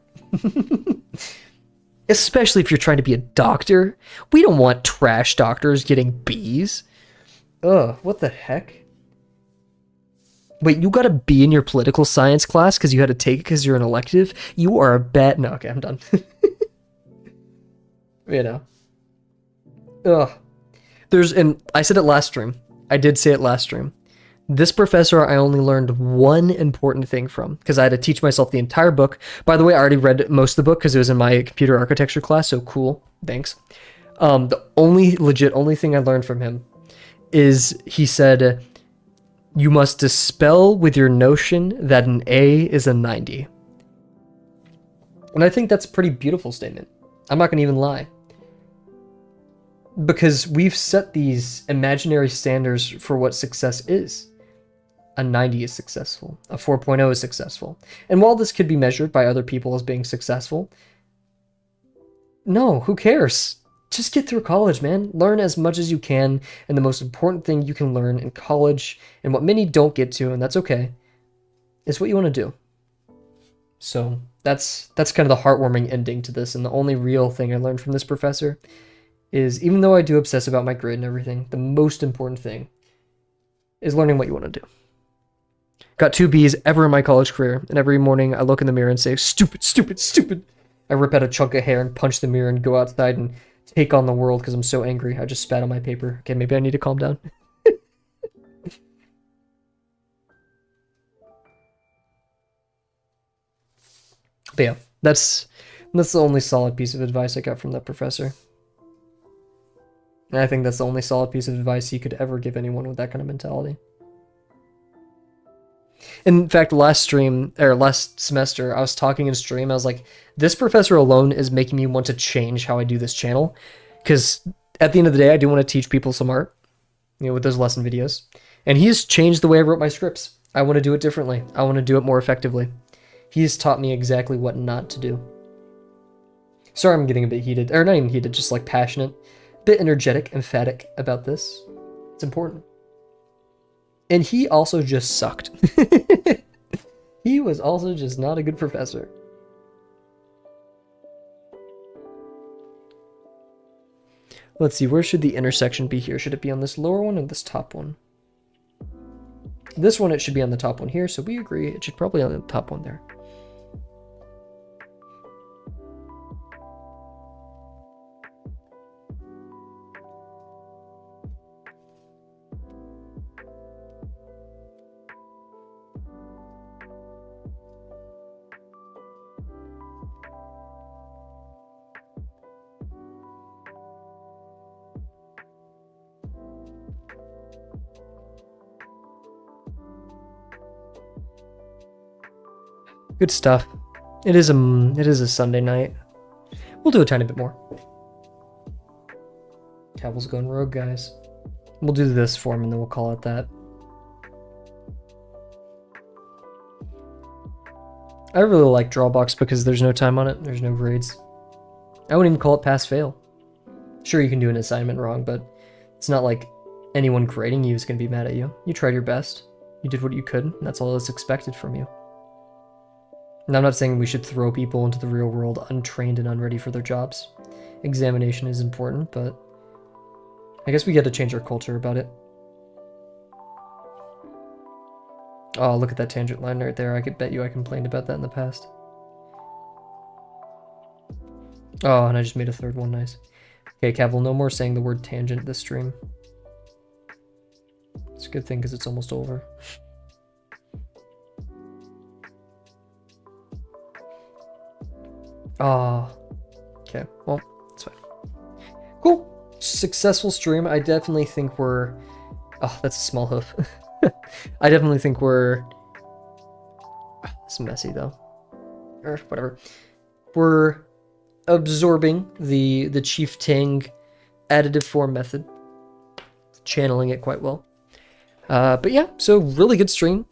Especially if you're trying to be a doctor. We don't want trash doctors getting Bs. Ugh, what the heck? Wait, you got a B in your political science class because you had to take it because you're an elective? You are a bad... No, okay, I'm done. You know. Ugh. And I said it last stream. I did say it last stream. This professor I only learned one important thing from, because I had to teach myself the entire book. By the way, I already read most of the book because it was in my computer architecture class, so cool. Thanks. The only thing I learned from him is he said... You must dispel with your notion that an A is a 90. And I think that's a pretty beautiful statement. I'm not going to even lie. Because we've set these imaginary standards for what success is. A 90 is successful. A 4.0 is successful. And while this could be measured by other people as being successful, no, who cares? Just get through college, man. Learn as much as you can, and the most important thing you can learn in college, and what many don't get to, and that's okay, is what you want to do. So that's kind of the heartwarming ending to this, and the only real thing I learned from this professor is, even though I do obsess about my grade and everything, the most important thing is learning what you want to do. Got 2 Bs ever in my college career, and every morning I look in the mirror and say, stupid, stupid, stupid. I rip out a chunk of hair and punch the mirror and go outside and take on the world because I'm so angry. I just spat on my paper. Okay, maybe I need to calm down. But yeah, that's the only solid piece of advice I got from that professor. And I think that's the only solid piece of advice he could ever give anyone with that kind of mentality. In fact, last semester, I was talking in stream, I was like, this professor alone is making me want to change how I do this channel. Because at the end of the day, I do want to teach people some art, you know, with those lesson videos. And he has changed the way I wrote my scripts. I want to do it differently. I want to do it more effectively. He's taught me exactly what not to do. Sorry I'm getting a bit heated, or not even heated, just like passionate. A bit energetic, emphatic about this. It's important. And he also just sucked. He was also just not a good professor. Let's see, where should the intersection be here? Should it be on this lower one or this top one? This one, it should be on the top one here, so we agree it should probably be on the top one there. Good stuff. It is a Sunday night. We'll do a tiny bit more. Kavel's going rogue, guys. We'll do this for him and then we'll call it that. I really like Drawbox because there's no time on it. There's no grades. I wouldn't even call it pass-fail. Sure, you can do an assignment wrong, but it's not like anyone grading you is going to be mad at you. You tried your best. You did what you could, and that's all that's expected from you. And I'm not saying we should throw people into the real world untrained and unready for their jobs. Examination is important, but I guess we got to change our culture about it. Oh, look at that tangent line right there. I could bet you I complained about that in the past. Oh, and I just made a third one. Nice. Okay, Kavel, no more saying the word tangent this stream. It's a good thing because it's almost over. Ah. Okay, well, it's fine. Cool. Successful stream. I definitely think we're... Oh, that's a small hoof. I definitely think we're... It's messy, though. Or whatever. We're absorbing the Chief Tang additive form method. Channeling it quite well. But yeah, so really good stream.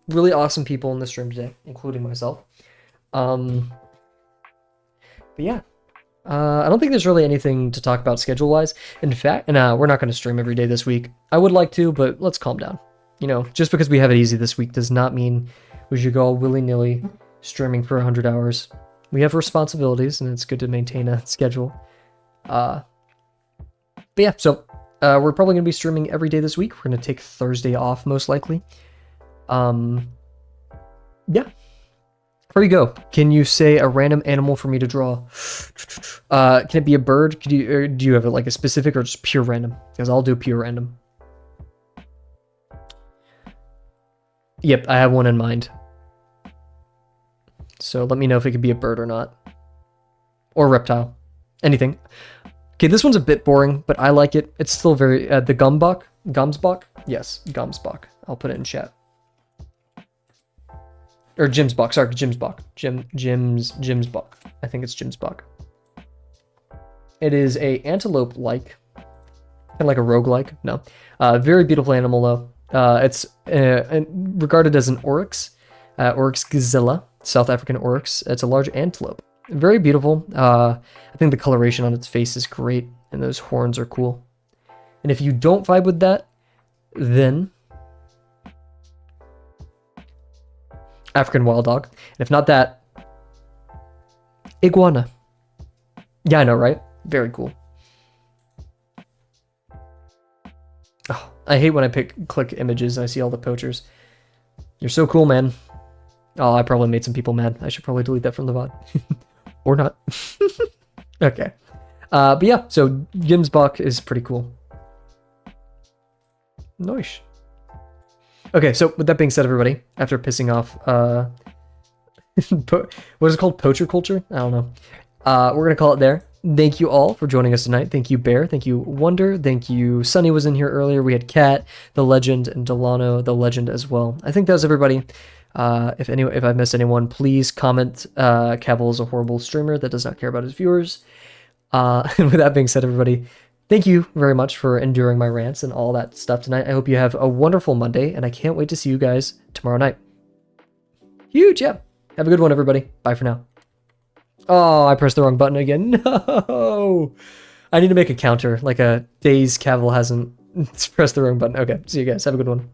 Really awesome people in the stream today, including myself. But yeah. I don't think there's really anything to talk about schedule-wise. In fact, we're not going to stream every day this week. I would like to, but let's calm down. You know, just because we have it easy this week does not mean we should go all willy-nilly streaming for 100 hours. We have responsibilities, and it's good to maintain a schedule. But yeah, so we're probably going to be streaming every day this week. We're going to take Thursday off, most likely. Yeah. Before we go, can you say a random animal for me to draw? Can it be a bird? Do you have like a specific or just pure random? Because I'll do pure random. Yep, I have one in mind. So let me know if it could be a bird or not. Or reptile. Anything. Okay, this one's a bit boring, but I like it. It's still very... the Gumbach? Gomsbach? Yes, Gomsbach. I'll put it in chat. Or Jimsbach. Sorry, Jimsbach. Jimsbach. I think it's Jimsbach. It is a antelope-like. Kind of like a roguelike. No. Very beautiful animal, though. It's regarded as an oryx. Oryx gazella. South African oryx. It's a large antelope. Very beautiful. I think the coloration on its face is great, and those horns are cool. And if you don't vibe with that, then African wild dog. And if not that, iguana. Yeah, I know, right? Very cool. Oh, I hate when I click images and I see all the poachers. You're so cool, man. Oh, I probably made some people mad. I should probably delete that from the VOD. Or not. Okay. But yeah, so Jimsbach is pretty cool. Nice. Okay, so with that being said, everybody, after pissing off, what is it called? Poacher culture? I don't know. We're going to call it there. Thank you all for joining us tonight. Thank you, Bear. Thank you, Wonder. Thank you, Sunny was in here earlier. We had Kat, the legend, and Delano, the legend as well. I think that was everybody. If I've missed anyone, please comment. Kavel is a horrible streamer that does not care about his viewers. And with that being said, everybody, thank you very much for enduring my rants and all that stuff tonight. I hope you have a wonderful Monday, and I can't wait to see you guys tomorrow night. Huge, yeah. Have a good one, everybody. Bye for now. Oh, I pressed the wrong button again. No! I need to make a counter, like a days Kavel hasn't pressed the wrong button. Okay, see you guys. Have a good one.